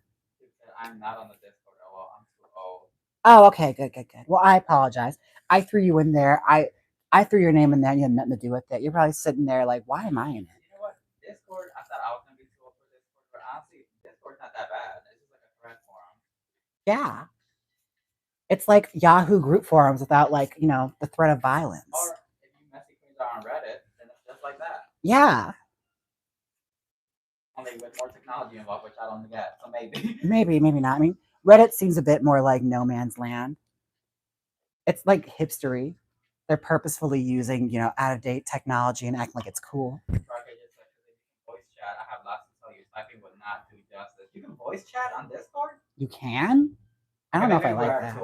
S2: I'm not on the Discord. Oh, well, I'm too old.
S1: Oh, okay, good, good, good. Well, I apologize. I threw you in there. I threw your name in there. And you had nothing to do with it. You're probably sitting there like, why am I in it?
S2: You know what? Discord, I thought I was going to be too old for Discord, but honestly, Discord's not that bad. It's just like a thread forum.
S1: Yeah. It's like Yahoo group forums without like, the threat of violence.
S2: Or if you messy queens are on Reddit, then it's just like that.
S1: Yeah.
S2: Only with more technology involved, which I don't get. So maybe.
S1: Maybe not. I mean, Reddit seems a bit more like no man's land. It's like hipstery. They're purposefully using, out of date technology and acting like it's cool.
S2: Voice chat. I have lots to tell you. Typing would not do justice. You can voice chat on Discord?
S1: You can? I don't know if I like that.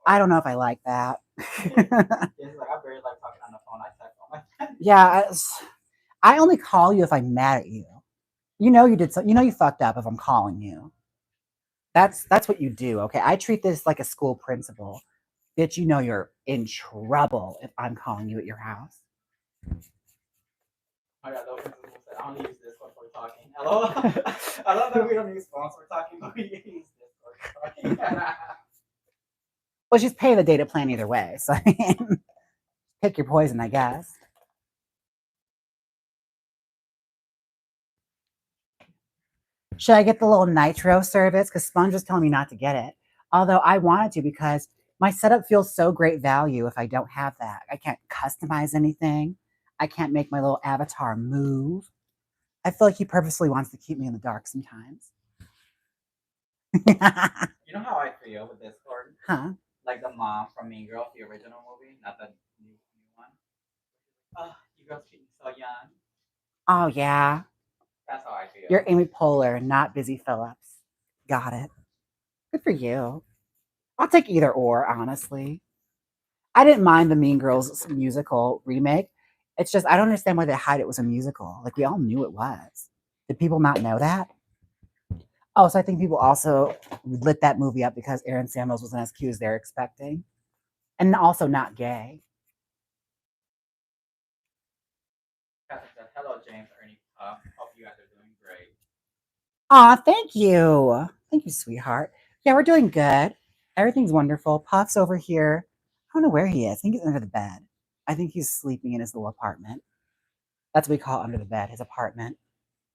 S1: I don't know if I like that.
S2: It's like I barely like talking on the phone. I text all my friends.
S1: Yeah, I only call you if I'm mad at you. You know you did so. You know you fucked up if I'm calling you. That's what you do. Okay, I treat this like a school principal. Bitch, you know you're in trouble if I'm calling you at your house.
S2: I got no principal said I only use Discord for talking. Hello. I love that we don't use phones for talking, but we use Discord for talking.
S1: Well, she's paying the data plan either way, so pick your poison, I guess. Should I get the little nitro service? Because Sponge was telling me not to get it. Although I wanted to because my setup feels so great value if I don't have that. I can't customize anything. I can't make my little avatar move. I feel like he purposely wants to keep me in the dark sometimes.
S2: You know how I feel with Discord?
S1: Huh?
S2: Like the mom from Mean Girls, the original movie, not the new one. Oh, you girls keep me so young.
S1: Oh, yeah.
S2: That's how I feel.
S1: You're Amy Poehler, not Busy Phillips. Got it. Good for you. I'll take either or, honestly. I didn't mind the Mean Girls musical remake. It's just, I don't understand why they hide it was a musical. Like, we all knew it was. Did people not know that? Oh, so I think people also lit that movie up because Aaron Samuels wasn't as cute as they're expecting. And also not gay.
S2: Hello, Jaymes, Ernie. Hope you guys are doing great.
S1: Aw, thank you. Thank you, sweetheart. Yeah, we're doing good. Everything's wonderful. Puff's over here. I don't know where he is. I think he's under the bed. I think he's sleeping in his little apartment. That's what we call under the bed, his apartment.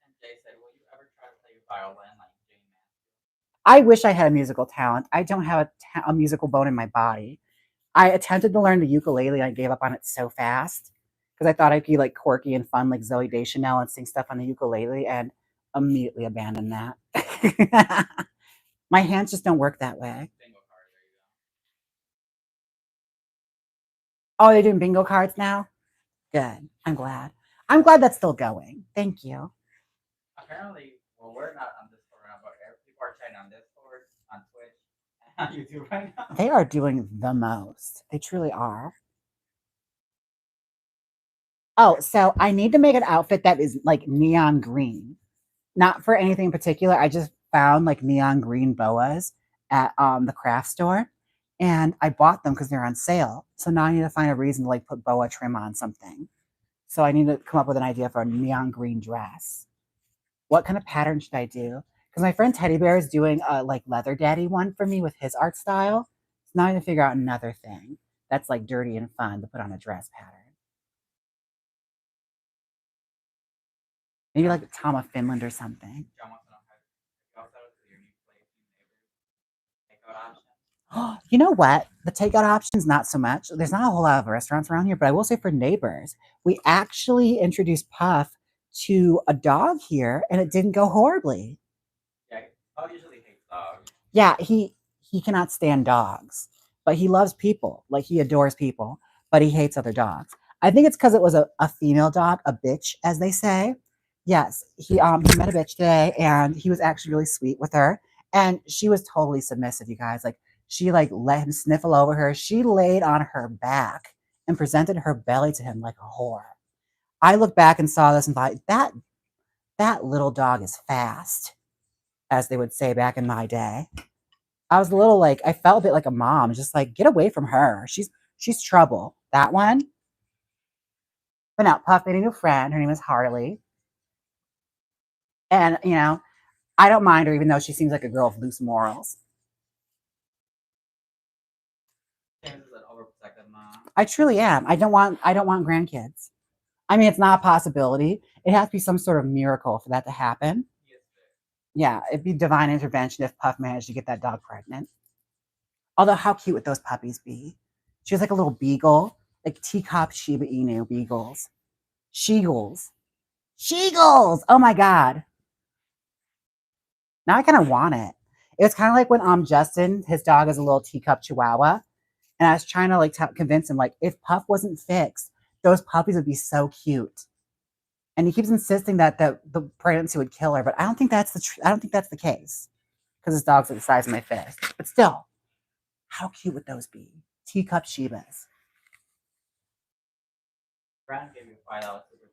S2: And Jay said, will you ever try to play violin like Jaymes?
S1: I wish I had a musical talent. I don't have a musical bone in my body. I attempted to learn the ukulele. I gave up on it so fast because I thought I'd be like quirky and fun like Zoe Deschanel and sing stuff on the ukulele and immediately abandoned that. My hands just don't work that way.
S2: Bingo card, there you go.
S1: Oh, they're doing bingo cards now? Good. I'm glad. I'm glad that's still going. Thank you.
S2: Apparently, well, we're not on Discord right now, but people are chatting on Discord, on Twitch, and on YouTube right now.
S1: They are doing the most. They truly are. Oh, so I need to make an outfit that is like neon green. Not for anything in particular. I just found like neon green boas at the craft store. And I bought them because they're on sale. So now I need to find a reason to like put boa trim on something. So I need to come up with an idea for a neon green dress. What kind of pattern should I do? Because my friend Teddy Bear is doing a like leather daddy one for me with his art style. So now I need to figure out another thing that's like dirty and fun to put on a dress pattern. Maybe like Tom of Finland or something. You know what? The takeout options, not so much. There's not a whole lot of restaurants around here, but I will say for neighbors, we actually introduced Puff to a dog here, and it didn't go horribly.
S2: Yeah, Puff usually hates dogs.
S1: Yeah, he cannot stand dogs, but he loves people. Like he adores people, but he hates other dogs. I think it's because it was a female dog, a bitch, as they say. Yes, he met a bitch today, and he was actually really sweet with her, and she was totally submissive. You guys, like she like let him sniffle over her. She laid on her back and presented her belly to him like a whore. I looked back and saw this and thought that little dog is fast, as they would say back in my day. I was a little like I felt a bit like a mom, just like get away from her. She's She's trouble. That one. But now Puff made a new friend. Her name is Harley. And, you know, I don't mind her even though she seems like a girl of loose morals.
S2: Jaymes is an overprotective mom.
S1: I truly am. I don't want grandkids. I mean, it's not a possibility. It has to be some sort of miracle for that to happen. Yeah, it'd be divine intervention if Puff managed to get that dog pregnant. Although, how cute would those puppies be? She was like a little beagle, like teacup Shiba Inu beagles. Sheagles. Sheagles! Oh my God. Now I kind of want it. It was kind of like when Justin, his dog is a little teacup chihuahua. And I was trying to like convince him, like, if Puff wasn't fixed, those puppies would be so cute. And he keeps insisting that the pregnancy would kill her, but I don't think that's the case because his dog's like the size of my fist. But still, how cute would those be? Teacup Shibas.
S2: Fran gave you $5 super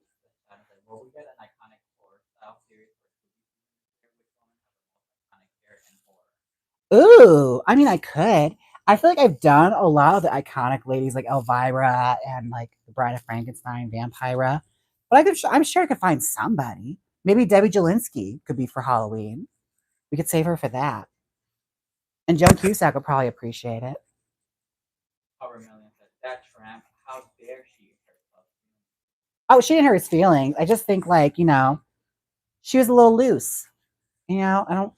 S2: chat. Will we get an iconic horror style series for which woman has the most iconic hair and horror?
S1: Ooh, I mean, I could. I feel like I've done a lot of the iconic ladies like Elvira and like the Bride of Frankenstein, Vampira. But I'm sure I could find somebody. Maybe Debbie Jellinsky could be for Halloween. We could save her for that. And Joan Cusack would probably appreciate it.
S2: Cover Million said, that tramp, how dare she hurt herself?
S1: Oh, she didn't hurt his feelings. I just think like, you know, she was a little loose. You know, I don't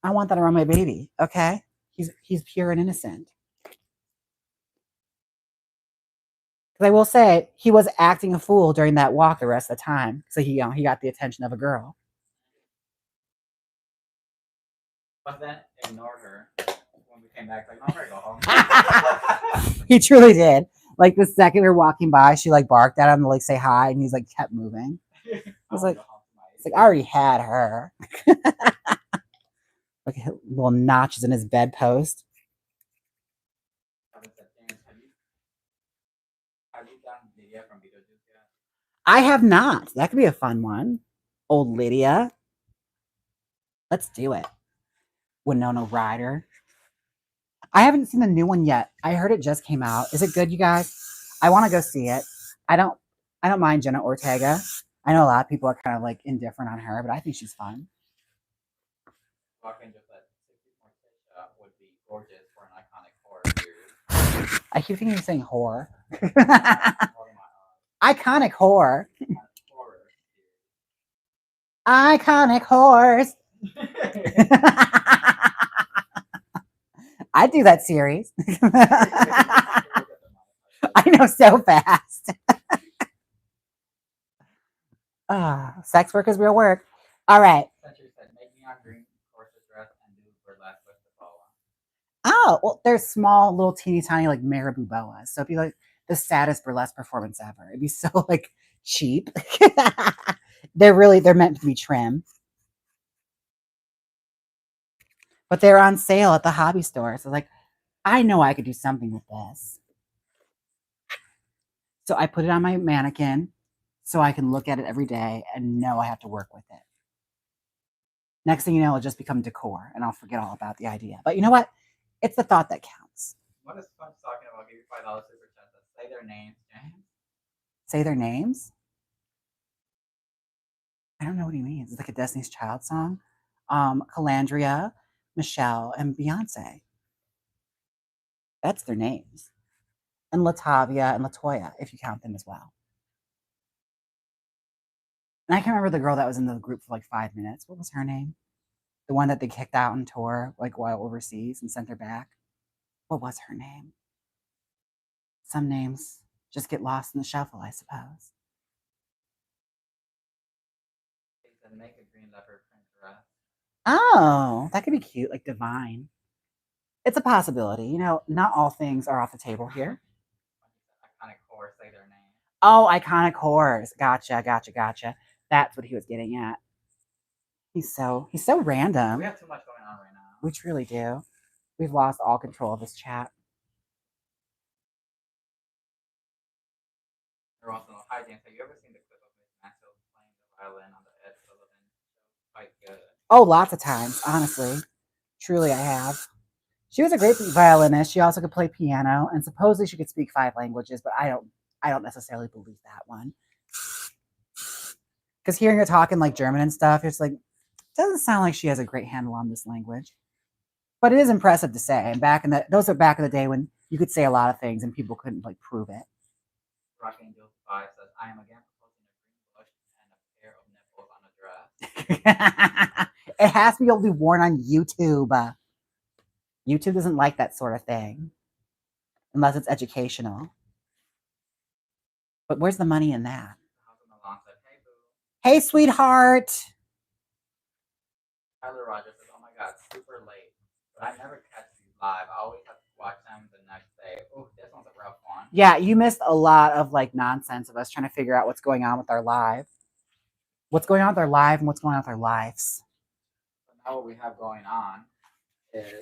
S1: want that around my baby. Okay. He's pure and innocent. Because I will say he was acting a fool during that walk the rest of the time. So he got the attention of a girl.
S2: But then ignored her when we came back. Like, no, I'm ready to go home.
S1: He truly did. Like the second we were walking by, she like barked at him to like say hi, and he's like kept moving. I was like, it's like I already had her. Like little notches in his bedpost.
S2: Have you done Lydia from Beetlejuice yet?
S1: I have not. That could be a fun one. Old Lydia. Let's do it. Winona Ryder. I haven't seen the new one yet. I heard it just came out. Is it good, you guys? I want to go see it. I don't mind Jenna Ortega. I know a lot of people are kind of like indifferent on her, but I think she's fun.
S2: Walking just that would be gorgeous for an iconic horror series.
S1: I keep thinking you're saying whore. Iconic whore. Iconic horse. I'd do that series. I know so fast. Sex work is real work. All right. Oh, well, they're small, little, teeny tiny, like Marabou boas. So it'd be like the saddest burlesque performance ever. It'd be so like cheap. They're meant to be trim. But they're on sale at the hobby store. So like, I know I could do something with this. So I put it on my mannequin so I can look at it every day and know I have to work with it. Next thing you know, it'll just become decor and I'll forget all about the idea. But you know what? It's the thought that counts.
S2: What is fun talking about? Give you $5 super chat. Say their names, Jaymes.
S1: Say their names? I don't know what he means. It's like a Destiny's Child song. Calandria, Michelle, and Beyonce. That's their names. And Latavia and Latoya, if you count them as well. And I can't remember the girl that was in the group for like 5 minutes. What was her name? The one that they kicked out on tour, like while overseas and sent her back. What was her name? Some names just get lost in the shuffle, I suppose.
S2: Make a green leopard print dress.
S1: Oh, that could be cute, like Divine. It's a possibility. You know, not all things are off the table here.
S2: Iconic horse, say their name.
S1: Oh, iconic horse. Gotcha. That's what he was getting at. He's so random.
S2: We have too much going on right now.
S1: We truly do. We've lost all control of this chat.
S2: Hi, James. Have you ever seen the clip of Miss Mansfield playing the violin on the Ed Sullivan show? Quite good.
S1: Oh, lots of times, honestly. Truly, I have. She was a great violinist. She also could play piano, and supposedly she could speak 5 languages, but I don't necessarily believe that one. Because hearing her talking like German and stuff, it's like doesn't sound like she has a great handle on this language. But it is impressive to say. And those are back in the day when you could say a lot of things and people couldn't like prove it.
S2: Rock Angel 5 says, I am again proposing a green bush and a pair of nipples on a dress.
S1: It has to be able to be worn on YouTube. YouTube doesn't like that sort of thing unless it's educational. But where's the money in that?
S2: Said, hey, boo.
S1: Hey, sweetheart.
S2: Tyler Rogers says, oh my God, super late. But I never catch these live. I always have to watch them the next day. Oh, this one's a rough one.
S1: Yeah, you missed a lot of like nonsense of us trying to figure out what's going on with our live. What's going on with our live and what's going on with our lives.
S2: So now what we have going on is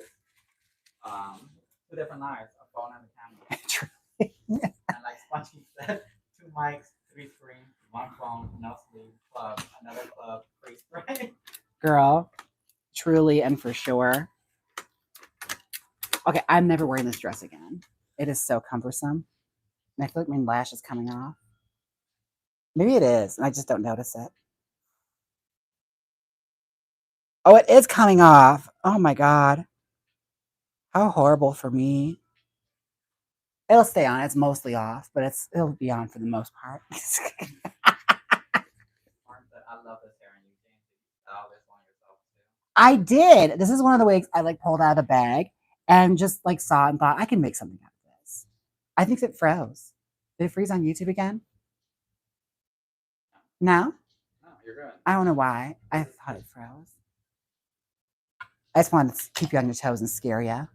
S2: 2 different lives, a phone and a camera. And like Spongy said, 2 mics, 3 screens, 1 phone, no sleep, club, another club, free spray.
S1: Girl, truly and for sure. Okay, I'm never wearing this dress again. It is so cumbersome. And I feel like my lash is coming off. Maybe it is, and I just don't notice it. Oh, it is coming off. Oh my God. How horrible for me. It'll stay on. It's mostly off, but it'll be on for the most part.
S2: I love this hair, and you can style this one yourself too.
S1: I did. This is one of the wigs I like pulled out of the bag and just like saw it and thought I can make something out of this. I think it froze. Did it freeze on YouTube again? No?
S2: No, you're good.
S1: I don't know why. I thought it froze. I just wanted to keep you on your toes and scare you.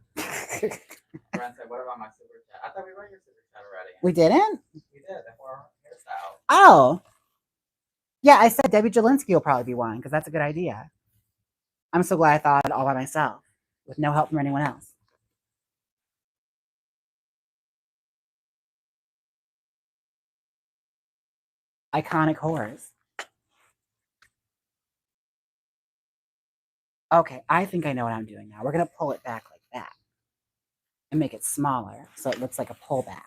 S2: Fran said, what about my super chat? I thought we read your super chat already.
S1: We didn't?
S2: We did. For hairstyle.
S1: Oh. Yeah, I said Debbie Jellinsky will probably be one because that's a good idea. I'm so glad I thought it all by myself with no help from anyone else. Iconic whores. Okay, I think I know what I'm doing now. We're going to pull it back like that and make it smaller so it looks like a pullback.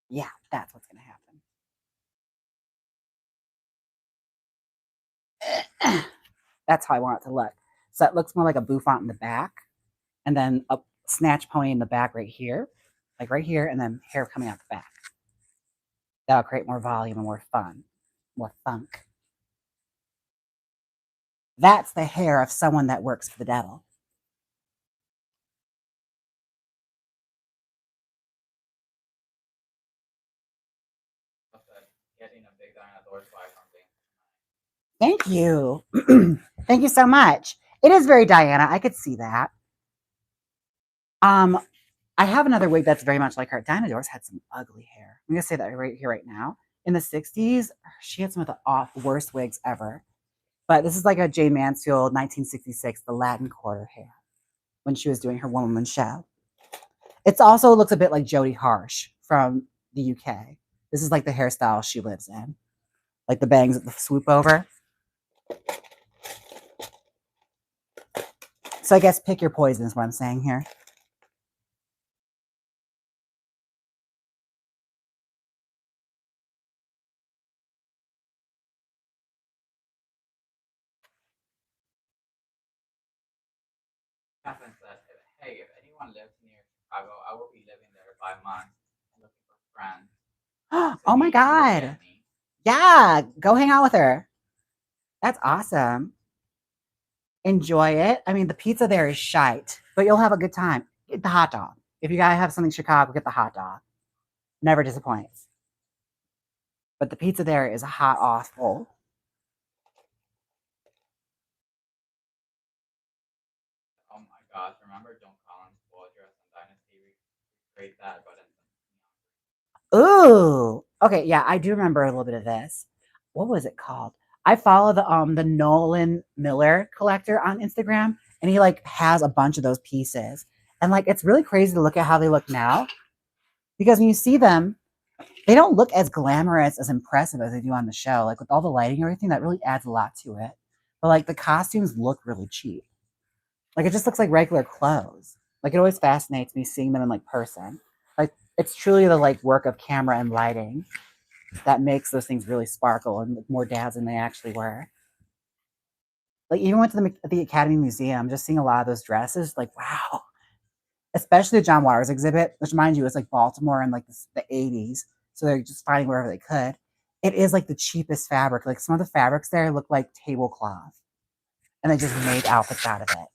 S1: Yeah, that's what's going to happen. That's how I want it to look. So it looks more like a bouffant in the back and then a snatch pony in the back right here, like right here, and then hair coming out the back. That'll create more volume and more fun, more funk. That's the hair of someone that works for the devil.
S2: Getting a big dinosaur spy something.
S1: Thank you. Thank you so much. It is very Diana. I could see that. I have another wig that's very much like her. Dinah Doris had some ugly hair. I'm gonna say that right here, right now. In the 60s, she had some of the worst wigs ever. But this is like a Jay Mansfield 1966, the Latin Quarter hair, when she was doing her one woman show. It also looks a bit like Jodie Harsh from the UK. This is like the hairstyle she lives in. Like the bangs at the swoop over. So I guess pick your poison is what I'm saying here.
S2: Catherine said, hey, if anyone lives near Chicago, I will be living there 5 months and looking for friends.
S1: Oh my God. Yeah, go hang out with her. That's awesome. Enjoy it. I mean, the pizza there is shite, but you'll have a good time. Get the hot dog. If you gotta have something Chicago, get the hot dog. Never disappoints. But the pizza there is hot awful.
S2: Oh my gosh, remember Joan Collins' ball dress in Dynasty? Recreate that, but in
S1: Ooh. Okay, yeah, I do remember a little bit of this. What was it called? I follow the Nolan Miller collector on Instagram, and he like has a bunch of those pieces. And like it's really crazy to look at how they look now. Because when you see them, They don't look as glamorous, as impressive as they do on the show. Like with all the lighting and everything, that really adds a lot to it. But like the costumes look really cheap. Like it just looks like regular clothes. Like it always fascinates me seeing them in like person. Like it's truly the like work of camera and lighting that makes those things really sparkle and look more dazzling than they actually were. Like even went to the Academy Museum, just seeing a lot of those dresses, like wow. Especially the John Waters exhibit, which mind you is like Baltimore in like the 80s. So they're just finding wherever they could. It is like the cheapest fabric. Like some of the fabrics there look like tablecloth. And they just made outfits out of it.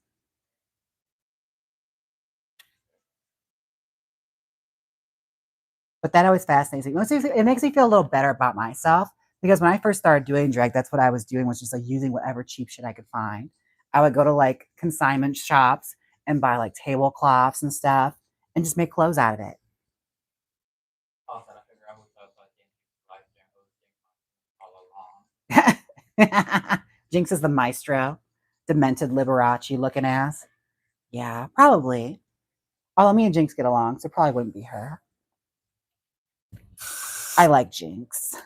S1: But that always fascinates me. It makes me feel a little better about myself because when I first started doing drag, that's what I was doing, was just like using whatever cheap shit I could find. I would go to like consignment shops and buy like tablecloths and stuff and just make clothes out of it.
S2: Also, I figure out who does like Jinx all along.
S1: Jinx is the maestro, demented Liberace looking ass. Yeah, probably. Although me and Jinx get along, so it probably wouldn't be her. I like Jinx.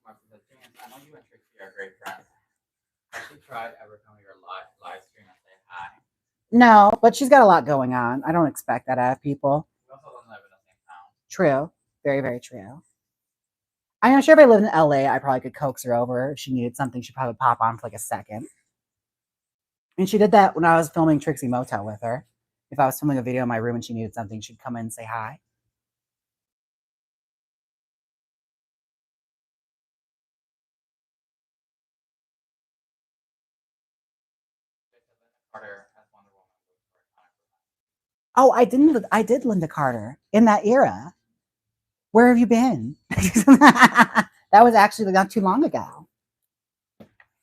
S2: Mark says, Jaymes, I know you and Trixie are great friends. Has she tried ever coming to your live stream and say hi?
S1: No, but she's got a lot going on. I don't expect that out of people.
S2: We also don't live in the same town.
S1: True. Very, very true. I'm sure if I lived in LA, I probably could coax her over. If she needed something, she'd probably pop on for like a second. And she did that when I was filming Trixie Motel with her. If I was filming a video in my room and she needed something, she'd come in and say hi.
S2: Carter as Wonder Woman was for
S1: Oh, I did Linda Carter in that era. Where have you been? That was actually not too long ago.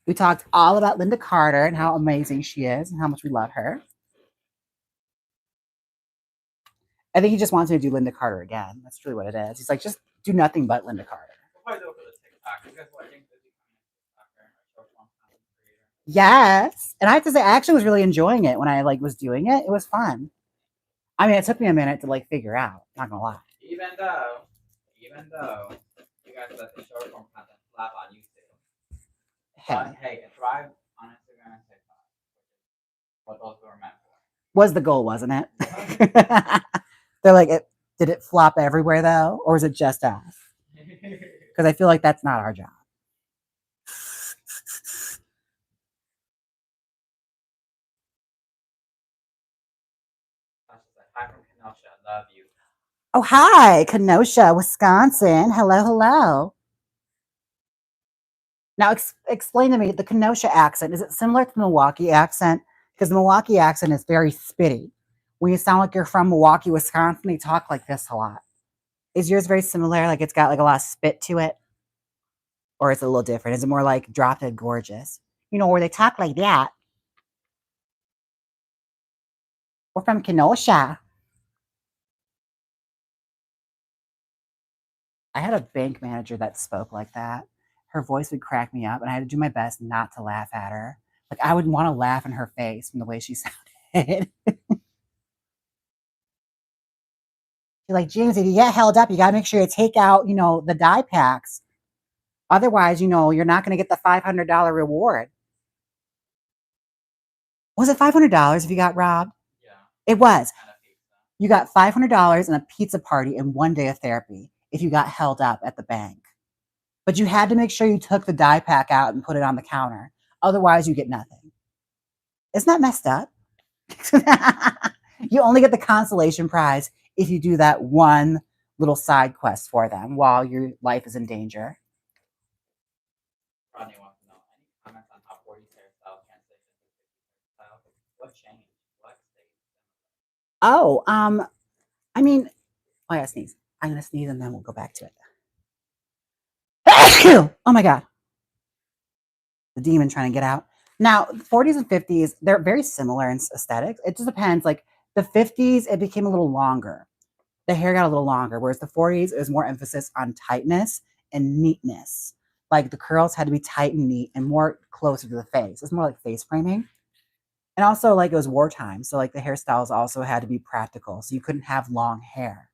S1: We talked all about Linda Carter and how amazing she is and how much we love her. I think he just wants me to do Linda Carter again. That's really what it is. He's like, just do nothing but Linda Carter.
S2: We'll probably do it for the TikTok. You guys watching the
S1: Yes. And I have to say, I actually was really enjoying it when I like was doing it. It was fun. I mean, it took me a minute to like figure out, not gonna lie.
S2: Even though you guys let the short form content flap on YouTube. But hey, it thrived on Instagram and TikTok. What those were meant for.
S1: Was the goal, wasn't it? They're like, did it flop everywhere though? Or is it just us? Because I feel like that's not our job.
S2: Hi from Kenosha. I love you.
S1: Oh, hi, Kenosha, Wisconsin. Hello, hello. Now, explain to me the Kenosha accent. Is it similar to the Milwaukee accent? Because the Milwaukee accent is very spitty. When you sound like you're from Milwaukee, Wisconsin, they talk like this a lot. Is yours very similar? Like it's got like a lot of spit to it? Or is it a little different? Is it more like drop dead gorgeous? You know, where they talk like that? We're from Kenosha. I had a bank manager that spoke like that. Her voice would crack me up, and I had to do my best not to laugh at her. Like I would want to laugh in her face from the way she sounded. She's like, James, if you get held up, you got to make sure you take out, the dye packs. Otherwise, you're not going to get the $500 reward. Was it $500 if you got robbed?
S2: Yeah.
S1: It was. You got $500 and a pizza party and 1 day of therapy if you got held up at the bank. But you had to make sure you took the dye pack out and put it on the counter. Otherwise, you get nothing. Isn't that messed up? You only get the consolation prize if you do that one little side quest for them while your life is in danger.
S2: Rodney wants to know any comments on how 40's hairstyle translates into 50's hairstyle. What changed? What stayed?
S1: Oh, I mean, I gotta sneeze. I'm gonna sneeze and then we'll go back to it. Oh my god. The demon trying to get out. Now, the 40s and 50s, they're very similar in aesthetics. It just depends. Like the 50s, it became a little longer. The hair got a little longer, whereas the 40s, it was more emphasis on tightness and neatness. Like the curls had to be tight and neat and more closer to the face. It's more like face framing. And also, like, it was wartime. So, like, the hairstyles also had to be practical. So you couldn't have long hair.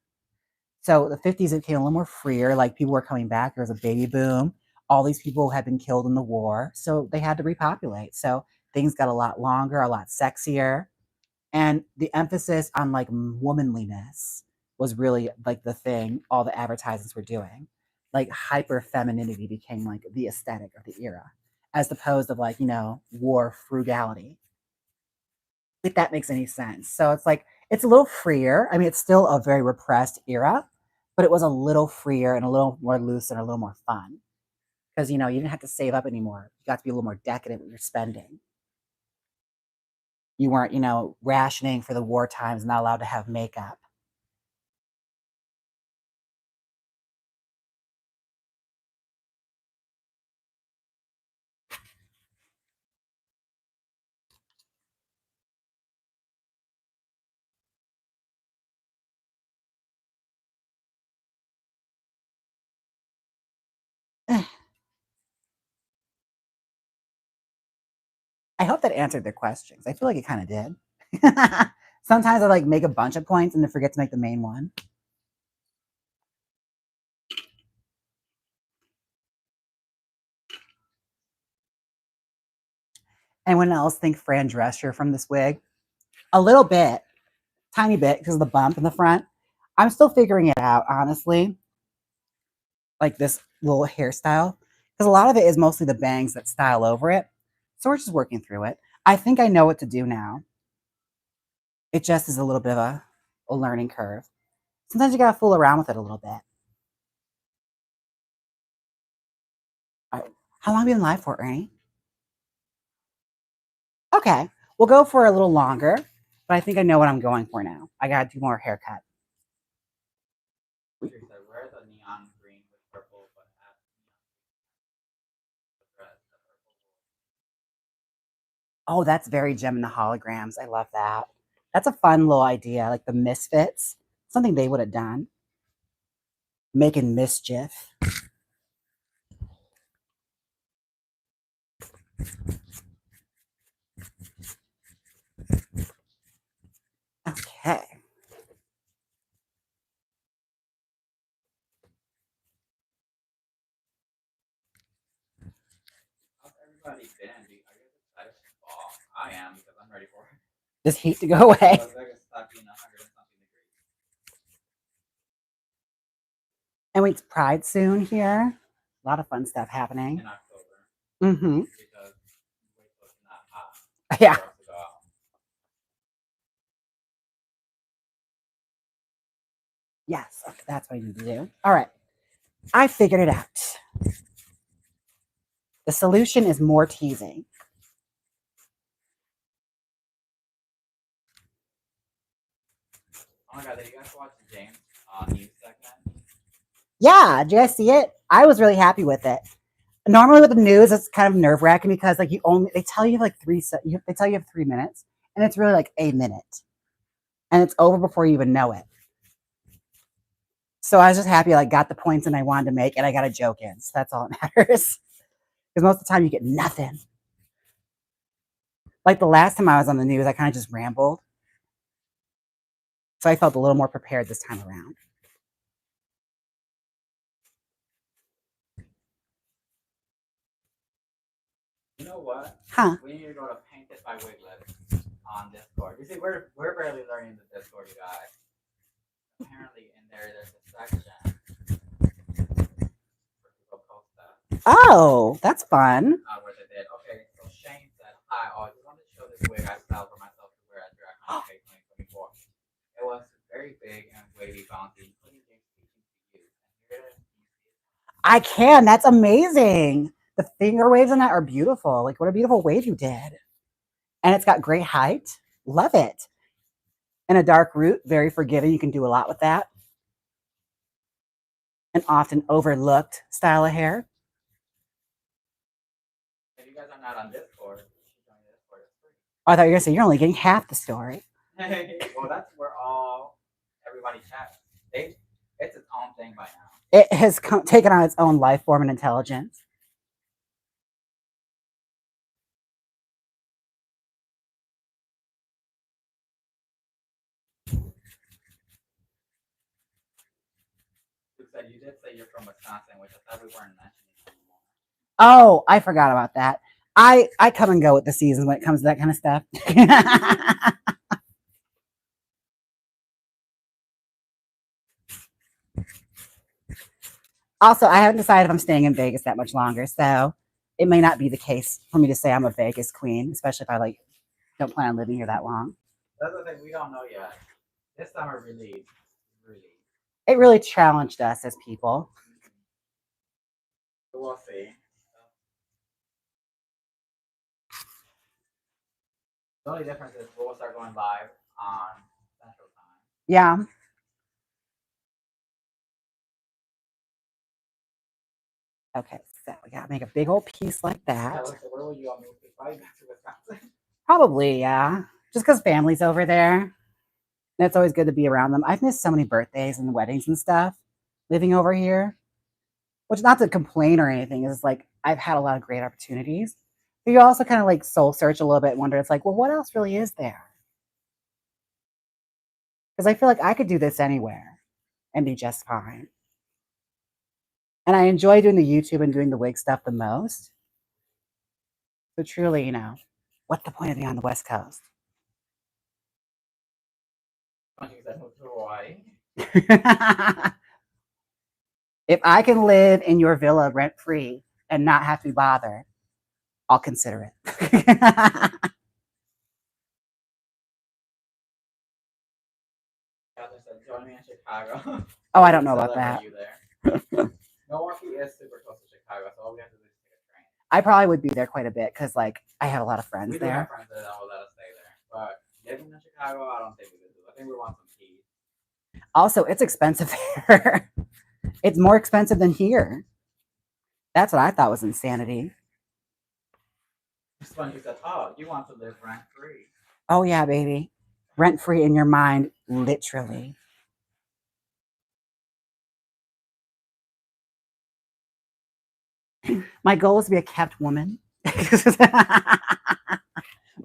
S1: So the 50s, it became a little more freer. Like people were coming back. There was a baby boom. All these people had been killed in the war. So they had to repopulate. So things got a lot longer, a lot sexier. And the emphasis on like womanliness was really like the thing all the advertisements were doing. Like hyper femininity became like the aesthetic of the era, as opposed to like, war frugality, if that makes any sense. So it's like it's a little freer. I mean, it's still a very repressed era, but it was a little freer and a little more loose and a little more fun. Because you didn't have to save up anymore. You got to be a little more decadent with your spending. You weren't, rationing for the war times, not allowed to have makeup. I hope that answered their questions. I feel like it kind of did. Sometimes I like make a bunch of points and then forget to make the main one. Anyone else think Fran Drescher from this wig? A little bit, tiny bit, because of the bump in the front. I'm still figuring it out, honestly. Like this little hairstyle, because a lot of it is mostly the bangs that style over it. So we're just working through it. I think I know what to do now. It just is a little bit of a learning curve. Sometimes you gotta fool around with it a little bit. All right. How long have you been live for, Ernie? Okay, we'll go for a little longer, but I think I know what I'm going for now. I gotta do more haircut.
S2: Where the neon green with purple, but
S1: Oh, that's very Gem and the Holograms. I love that. That's a fun little idea, like the Misfits. Something they would have done. Making mischief. Okay.
S2: how's everybody been? Are you guys excited for fall? I am because I'm ready for it.
S1: This heat to go away.
S2: Vegas stop being 100 and something degrees.
S1: And it's Pride soon here. A lot of fun stuff happening.
S2: In October.
S1: Mm-hmm.
S2: Because wait till it's not hot.
S1: Yeah.
S2: For us to go out.
S1: Yes, okay, that's what I need to do. All right. I figured it out. The solution is more teasing.
S2: Oh my god, did you guys watch the Jaymes news segment?
S1: Yeah, did you guys see it? I was really happy with it. Normally with the news, it's kind of nerve wracking because like they tell you like they tell you have 3 minutes, and it's really like a minute, and it's over before you even know it. So I was just happy I like got the points and I wanted to make, and I got a joke in. So that's all that matters. Because most of the time you get nothing. Like the last time I was on the news, I kind of just rambled. So I felt a little more prepared this time around.
S2: You know what?
S1: Huh?
S2: We need to go to Painted by Wiglet on Discord. You see, we're barely learning the Discord, you guys. Apparently, in there's a section where people post that.
S1: Oh, that's fun.
S2: Where they did. Okay, so Shane said, "Hi, I just wanted to show this wig I styled for myself to wear at DragCon 2024. It was very big and wavy, bouncy, including Jinx teaching to you. And here it is.
S1: I can. That's amazing. The finger waves on that are beautiful. Like, what a beautiful wave you did. And it's got great height. Love it. And a dark root, very forgiving. You can do a lot with that. An often overlooked style of hair.
S2: If you guys are not on Discord, you should join the Discord. It's free.
S1: Oh, I thought you were going to say you're only getting half the story.
S2: Well, that's where everybody chats. It's its own thing by now.
S1: It has taken on its own life form and intelligence.
S2: say you're from Wisconsin, which I thought we weren't mentioning anymore.
S1: Oh, I forgot about that. I come and go with the seasons when it comes to that kind of stuff. Also, I haven't decided if I'm staying in Vegas that much longer, so it may not be the case for me to say I'm a Vegas queen, especially if I don't plan on living here that long.
S2: That's the thing, we don't know yet. This summer really.
S1: It really challenged us as people.
S2: We'll see. The only difference is we'll start going live on Central Time.
S1: Yeah. Okay, so we gotta make a big old piece like that.
S2: So where will you all move to? Probably back to Wisconsin.
S1: Probably, yeah. Just because family's over there. And it's always good to be around them. I've missed so many birthdays and weddings and stuff living over here. Which, not to complain or anything, is like I've had a lot of great opportunities. But you also kind of like soul search a little bit and wonder, it's like, well, what else really is there? Because I feel like I could do this anywhere and be just fine. And I enjoy doing the YouTube and doing the wig stuff the most. So truly, what's the point of being on the West Coast? If I can live in your villa rent free and not have to be bothered, I'll consider it.
S2: Join me in Chicago.
S1: Oh, I don't know about that.
S2: You there. Milwaukee is super close to Chicago, so all we have to do is take a train.
S1: I probably would be there quite a bit because, I have a lot of friends there.
S2: We have friends that will let us stay there, but living in Chicago, I don't think we could do. I think we want some tea.
S1: Also, it's expensive there. It's more expensive than here. That's what I thought was insanity.
S2: It's funny you said, "Oh, you want to live rent free."
S1: Oh yeah, baby, rent free in your mind, literally. My goal is to be a kept woman. Remember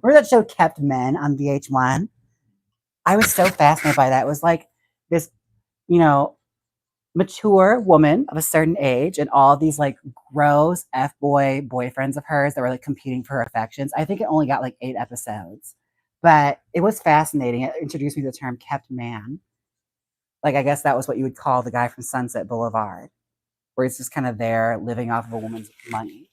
S1: that show Kept Men on VH1? I was so fascinated by that. It was like this, mature woman of a certain age and all these like gross F-boy boyfriends of hers that were like competing for her affections. I think it only got like 8 episodes, but it was fascinating. It introduced me to the term kept man. Like, I guess that was what you would call the guy from Sunset Boulevard, where he's just kind of there living off of a woman's money.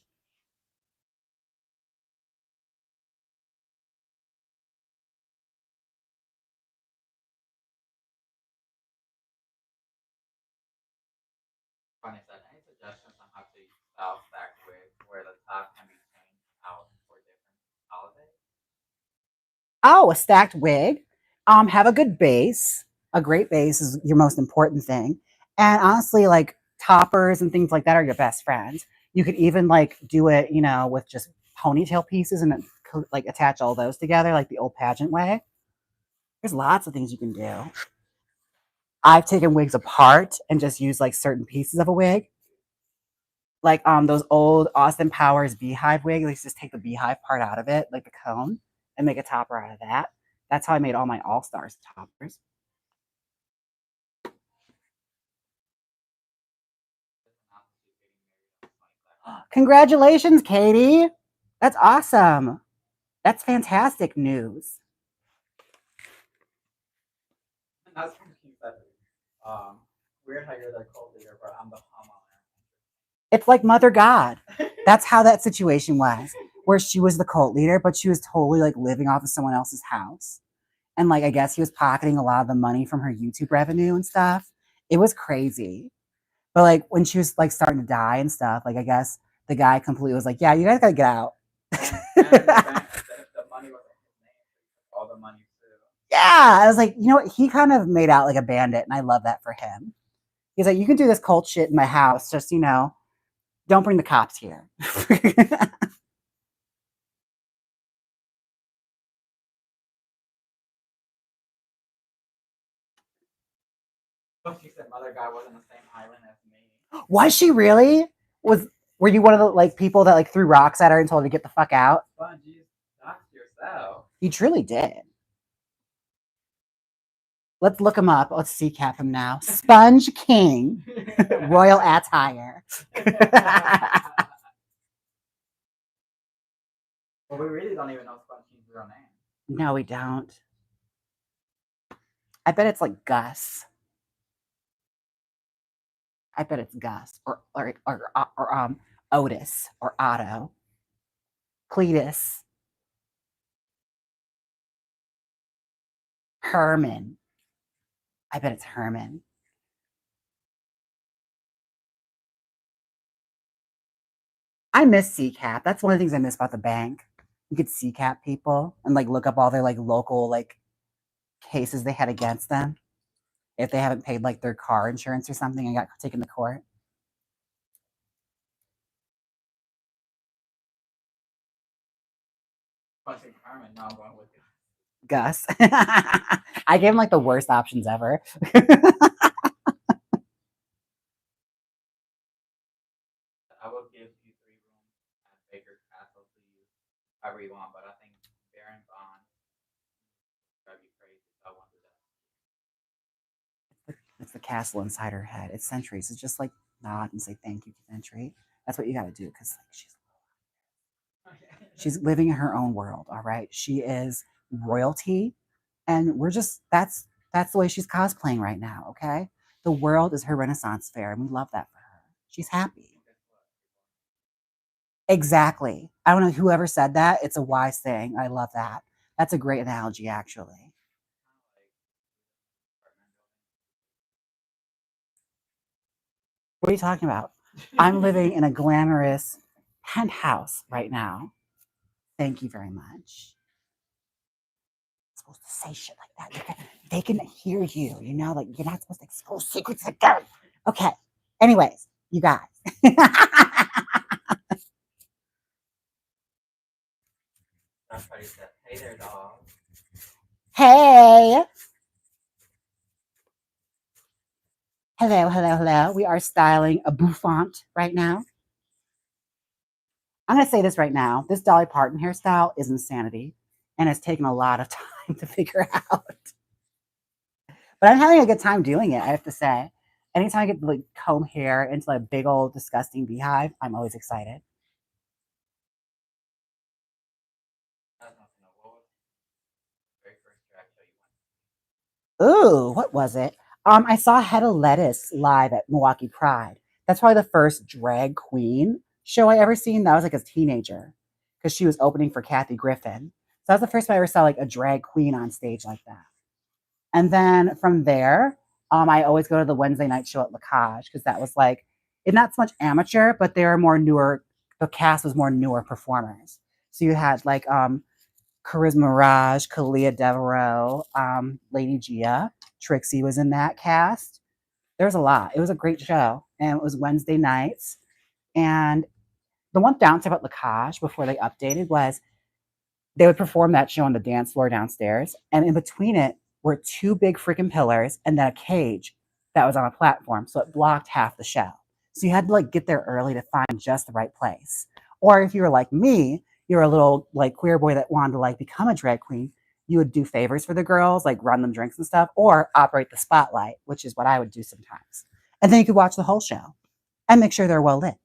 S2: Funny said, any suggestions on how to style stack wigs where the top can be changed out for different holidays?
S1: Oh, a stacked wig. Have a good base. A great base is your most important thing. And honestly, like toppers and things like that are your best friends. You could even like do it, with just ponytail pieces and then like attach all those together, like the old pageant way. There's lots of things you can do. I've taken wigs apart and just used like certain pieces of a wig. Like those old Austin Powers beehive wig. Let's just take the beehive part out of it, like the cone, and make a topper out of that. That's how I made all my All Stars toppers. Congratulations, Katie. That's awesome. That's fantastic news.
S2: That's from King said, weird how you're the cult leader, but I'm the homeowner.
S1: It's like Mother God. That's how that situation was, where she was the cult leader, but she was totally like living off of someone else's house. And like, I guess he was pocketing a lot of the money from her YouTube revenue and stuff. It was crazy. But like when she was like starting to die and stuff, like I guess the guy completely was like, yeah, you guys gotta get out.
S2: And the money was in his name, all the money too.
S1: Yeah, I was like, you know what? He kind of made out like a bandit, and I love that for him. He's like, you can do this cult shit in my house, just don't bring the cops here.
S2: But she said Mother God was on the same island as me.
S1: Was she really? Were you one of the like people that like threw rocks at her and told her to get the fuck out?
S2: Fun, you doxed yourself.
S1: You truly did. Let's look him up. Let's see cap him now. Sponge King, royal attire.
S2: Well, we really don't even know Sponge King's real name.
S1: No, we don't. I bet it's like Gus. I bet it's Gus or Otis or Otto. Cletus. Herman. I bet it's Herman. I miss CCAP. That's one of the things I miss about the bank. You could CCAP people and like look up all their like local like cases they had against them if they haven't paid like their car insurance or something and got taken to court.
S2: Punching Herman, now I'm going with you.
S1: Gus. I gave him like the worst options ever.
S2: I will give you 3 rooms at Baker's Castle to use however you want, but I think Baron Bond drive you crazy, so I won't do that.
S1: It's the castle inside her head. It's Centuries. It's just like nod and say thank you to Century. That's what you got to do because like, she's living in her own world. All right, she is royalty, and we're just that's the way she's cosplaying right now. Okay, the world is her Renaissance fair, and we love that for her. She's happy. Exactly. I don't know whoever said that. It's a wise thing. I love that. That's a great analogy, actually. What are you talking about? I'm living in a glamorous penthouse right now. Thank you very much. I'm supposed to say shit like that. They can hear you, you know, like you're not supposed to expose secrets like that. Okay. Anyways, you guys.
S2: Somebody said, hey there, dog.
S1: Hey. Hello, hello, hello. We are styling a bouffant right now. I'm going to say this right now. This Dolly Parton hairstyle is insanity and it's taken a lot of time to figure out. But I'm having a good time doing it, I have to say. Anytime I get to like comb hair into a big old disgusting beehive, I'm always excited. Ooh, what was it? I saw Head of Lettuce live at Milwaukee Pride. That's probably the first drag queen show I ever seen. That was like as a teenager because she was opening for Kathy Griffin. So that was the first time I ever saw like a drag queen on stage like that. And then from there, I always go to the Wednesday night show at Lacage because that was like, it's not so much amateur, but they were more newer. The cast was more newer performers. So you had like Charisma Raj, Kalia Devereaux, Lady Gia, Trixie was in that cast. There was a lot. It was a great show. And it was Wednesday nights. And the one downside about Lacage before they updated was they would perform that show on the dance floor downstairs. And in between it were 2 big freaking pillars and then a cage that was on a platform. So it blocked half the show. So you had to like get there early to find just the right place. Or if you were like me, you're a little like queer boy that wanted to like become a drag queen, you would do favors for the girls, like run them drinks and stuff, or operate the spotlight, which is what I would do sometimes. And then you could watch the whole show and make sure they're well lit.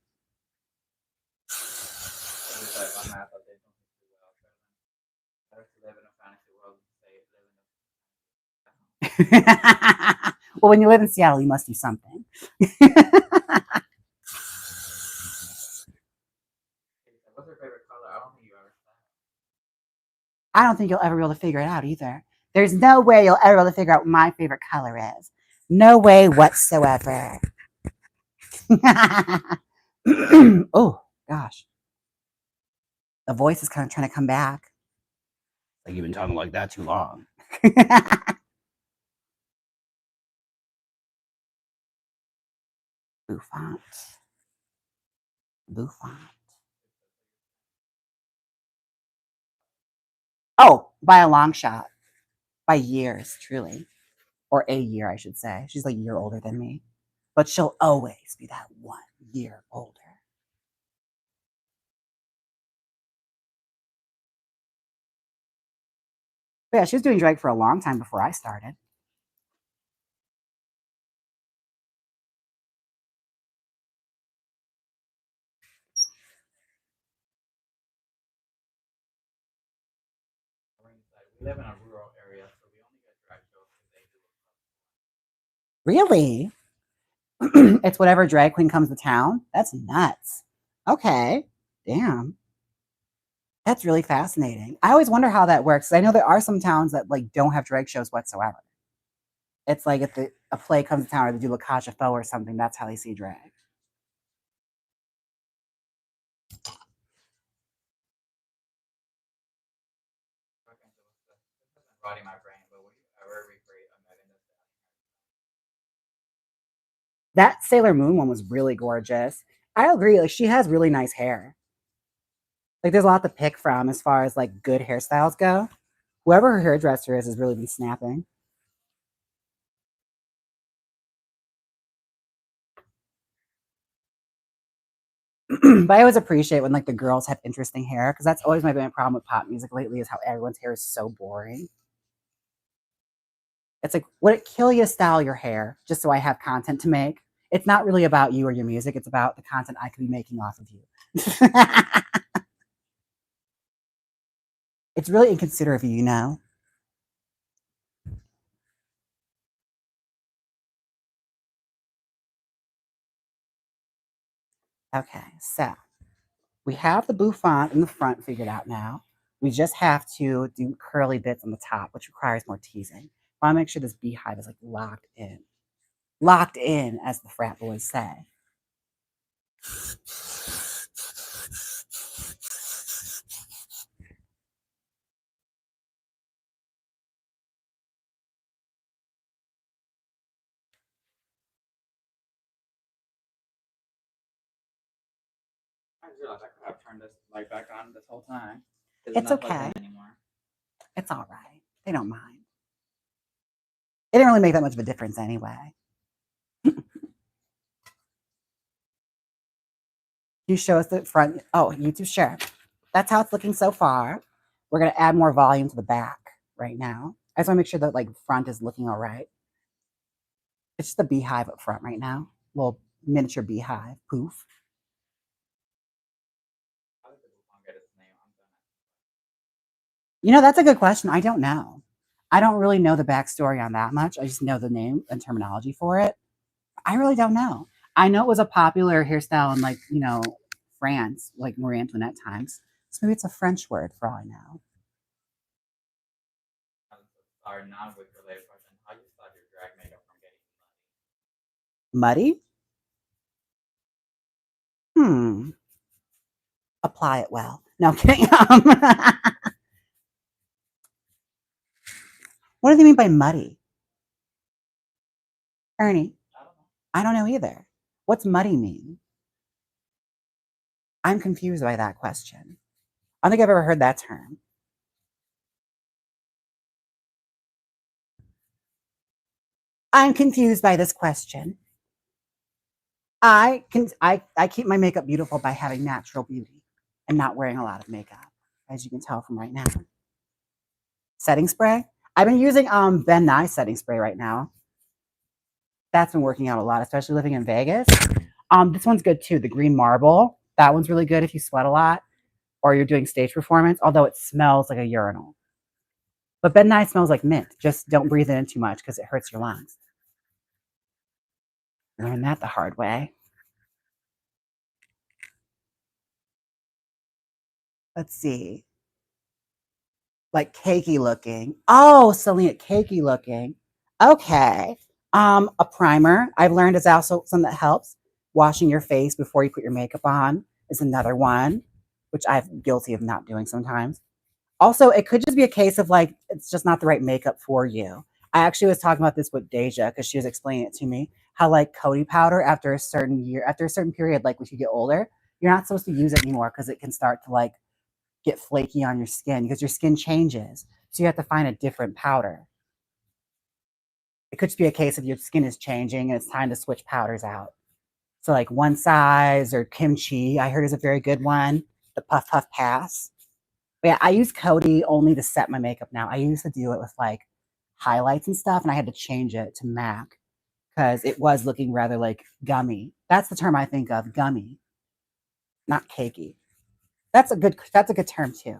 S1: Well, when you live in Seattle, you must do something.
S2: What's your favorite color? I don't think you ever said.
S1: I don't think you'll ever be able to figure it out either. There's no way you'll ever be able to figure out what my favorite color is. No way whatsoever. Oh, gosh. The voice is kind of trying to come back. Like you've been talking like that too long. Bouffant. Bouffant. Oh, by a long shot. By years, truly. Or a year, I should say. She's like a year older than me. But she'll always be that 1 year older. But yeah, she was doing drag for a long time before I started.
S2: We live in a rural area, so we only get drag shows because they do.
S1: Really? It's whatever drag queen comes to town? That's nuts. Okay. Damn. That's really fascinating. I always wonder how that works. I know there are some towns that like don't have drag shows whatsoever. It's like if a play comes to town or they do La Cage aux Folles or something, that's how they see drag.
S2: Rotting my brain, but would you ever recreate a Megan Thee Stallion?
S1: That Sailor Moon one was really gorgeous. I agree. Like she has really nice hair. Like there's a lot to pick from as far as like good hairstyles go. Whoever her hairdresser is has really been snapping. But I always appreciate when like the girls have interesting hair because that's always my main problem with pop music lately is how everyone's hair is so boring. It's like, would it kill you to style your hair just so I have content to make? It's not really about you or your music. It's about the content I could be making off of you. It's really inconsiderate of you, you know? Okay, so we have the bouffant in the front figured out now. We just have to do curly bits on the top, which requires more teasing. I want to make sure this beehive is like locked in. Locked in, as the frat boys say.
S2: I just realized I could have turned this light back on this whole time.
S1: It's
S2: Not plugged
S1: okay.
S2: in anymore.
S1: It's all right. They don't mind. It didn't really make that much of a difference anyway. You show us the front. Oh, YouTube, sure. That's how it's looking so far. We're going to add more volume to the back right now. I just want to make sure that like front is looking all right. It's just a beehive up front right now. Little miniature beehive. Poof.
S2: How did the Bouffant get its name? I'm done.
S1: You know, that's a good question. I don't know. I don't really know the backstory on that much. I just know the name and terminology for it. I really don't know. I know it was a popular hairstyle in like, you know, France, like Marie Antoinette times. So maybe it's a French word for all I know.
S2: Our non-wig related question: how do you stop your drag makeup from getting
S1: Muddy? Hmm. Apply it well. No, I'm kidding. What do they mean by muddy? Ernie, I don't know either. What's muddy mean? I'm confused by that question. I don't think I've ever heard that term. I'm confused by this question. I keep my makeup beautiful by having natural beauty and not wearing a lot of makeup, as you can tell from right now. Setting spray. I've been using Ben Nye setting spray right now. That's been working out a lot, especially living in Vegas. This one's good too. The green marble. That one's really good if you sweat a lot or you're doing stage performance, although it smells like a urinal. But Ben Nye smells like mint. Just don't breathe it in too much because it hurts your lungs. Learned that the hard way. Let's see. Like cakey looking. Oh, Selena, cakey looking. Okay. A primer I've learned is also something that helps. Washing your face before you put your makeup on is another one, which I'm guilty of not doing sometimes. Also, it could just be a case of like it's just not the right makeup for you. I actually was talking about this with Deja because she was explaining it to me how like Coty powder after a certain year, after a certain period, like when you get older, you're not supposed to use it anymore because it can start to like get flaky on your skin because your skin changes. So you have to find a different powder. It could just be a case of your skin is changing and it's time to switch powders out. So like One Size or Kimchi, I heard is a very good one. The Puff Puff Pass. But yeah, I use Coty only to set my makeup now. I used to do it with like highlights and stuff, and I had to change it to MAC because it was looking rather like gummy. That's the term I think of, gummy, not cakey. That's a good term too.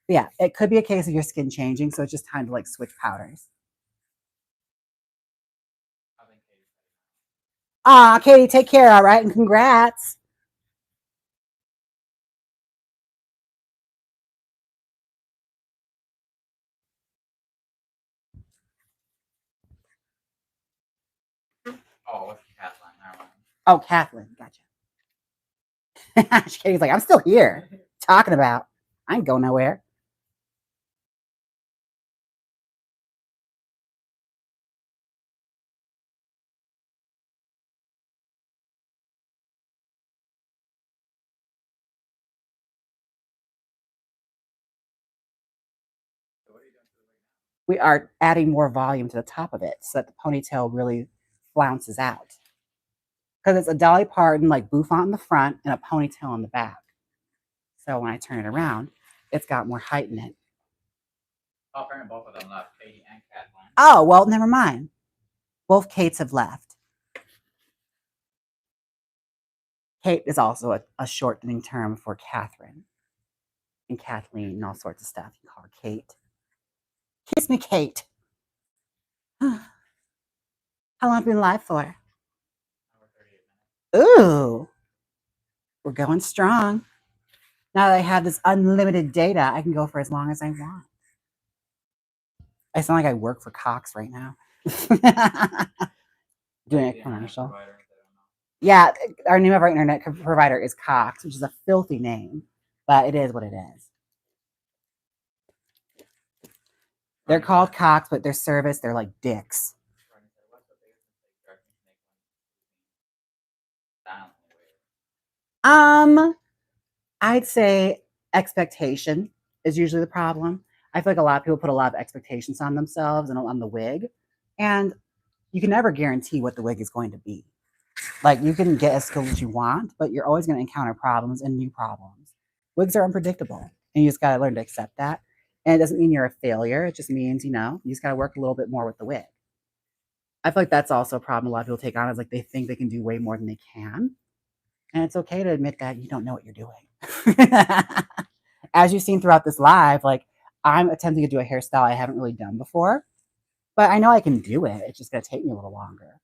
S1: Yeah, it could be a case of your skin changing, so it's just time to like switch powders. Katie, take care, all right, and congrats.
S2: Oh, it's Kathleen. Never mind.
S1: Oh, Kathleen, gotcha. Katie's like, I'm still here. Talking about, I ain't going nowhere.
S2: So what are you doing to the wig now?
S1: We are adding more volume to the top of it so that the ponytail really flounces out. Because it's a Dolly Parton like bouffant in the front and a ponytail in the back. So when I turn it around, it's got more height in it.
S2: Oh, apparently both of them left, Katie and Kathleen.
S1: Oh, well, never mind. Both Kates have left. Kate is also a shortening term for Catherine and Kathleen and all sorts of stuff. You call her Kate. Kiss me, Kate. How long have you been live for?
S2: Over 38 minutes.
S1: Ooh, we're going strong. Now that I have this unlimited data, I can go for as long as I want. I sound like I work for Cox right now. Doing a commercial. Yeah, our new internet provider is Cox, which is a filthy name, but it is what it is. They're called Cox, but their service, they're like dicks. I'd say expectation is usually the problem. I feel like a lot of people put a lot of expectations on themselves and on the wig, and you can never guarantee what the wig is going to be. Like you can get as skilled as you want, but you're always going to encounter problems and new problems. Wigs are unpredictable, and you just got to learn to accept that. And it doesn't mean you're a failure. It just means, you just got to work a little bit more with the wig. I feel like that's also a problem a lot of people take on is like they think they can do way more than they can. And it's okay to admit that you don't know what you're doing. As you've seen throughout this live, like I'm attempting to do a hairstyle I haven't really done before, but I know I can do it. It's just going to take me a little longer.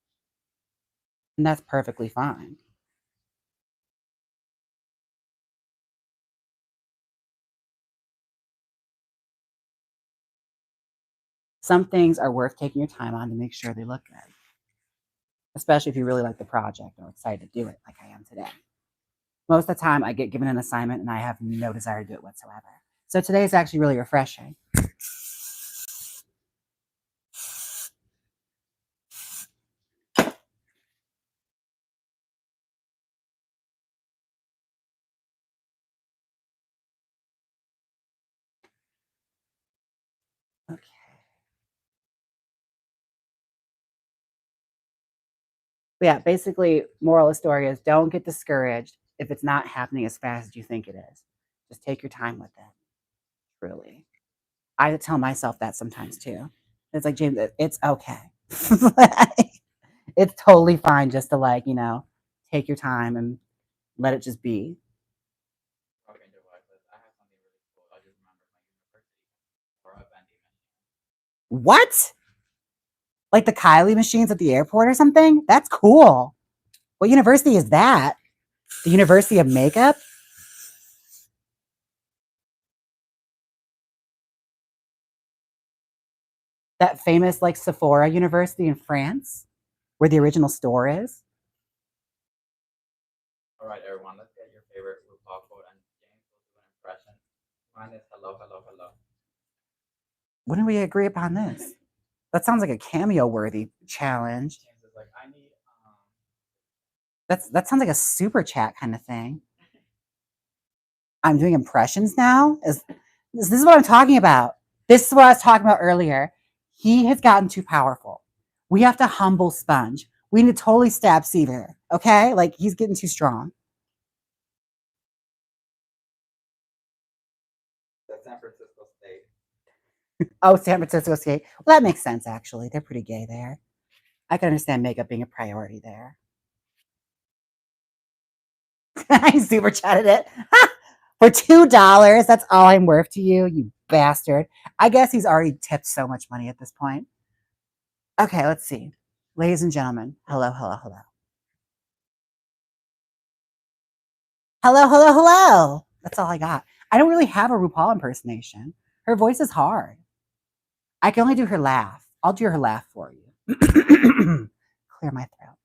S1: And that's perfectly fine. Some things are worth taking your time on to make sure they look good, especially if you really like the project or excited to do it like I am today. Most of the time, I get given an assignment and I have no desire to do it whatsoever. So today is actually really refreshing. Okay. But yeah, basically, moral of the story is don't get discouraged if it's not happening as fast as you think it is. Just take your time with it. Really. I tell myself that sometimes too. It's like, Jaymes, it's okay. It's totally fine just to like, take your time and let it just be. What? Like the Kylie machines at the airport or something? That's cool. What university is that? The University of Makeup? That famous like Sephora University in France, where the original store is?
S2: All right, everyone, let's get your favorite RuPaul quote, and Jaymes will do an impression. Mine is hello, hello, hello.
S1: When do we agree upon this? That sounds like a cameo-worthy challenge.
S2: Jaymes is like, I need.
S1: That sounds like a super chat kind of thing. I'm doing impressions now. This is what I'm talking about. This is what I was talking about earlier. He has gotten too powerful. We have to humble Sponge. We need to totally stab Seaver. Okay, like he's getting too strong.
S2: That's San Francisco State.
S1: Oh, San Francisco State. Well, that makes sense, actually. They're pretty gay there. I can understand makeup being a priority there. I super chatted it. For $2, that's all I'm worth to you, you bastard. I guess he's already tipped so much money at this point. Okay, let's see. Ladies and gentlemen, hello, hello, hello. Hello, hello, hello. That's all I got. I don't really have a RuPaul impersonation. Her voice is hard. I can only do her laugh. I'll do her laugh for you. Clear my throat.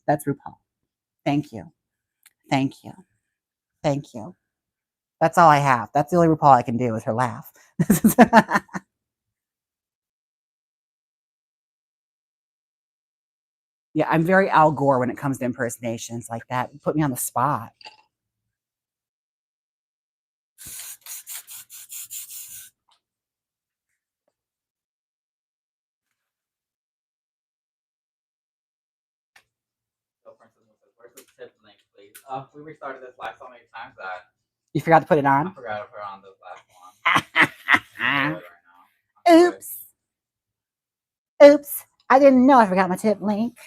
S1: That's RuPaul. Thank you. Thank you. Thank you. That's all I have. That's the only RuPaul I can do is her laugh. Yeah, I'm very Al Gore when it comes to impersonations like that. Put me on the spot.
S2: So, Princess says, where's the tip link, please? We restarted this live so many times that
S1: You forgot to put it
S2: I
S1: on?
S2: forgot to put it on this last one. I'm gonna do it right now.
S1: Oops. Oops. I didn't know I forgot my tip link.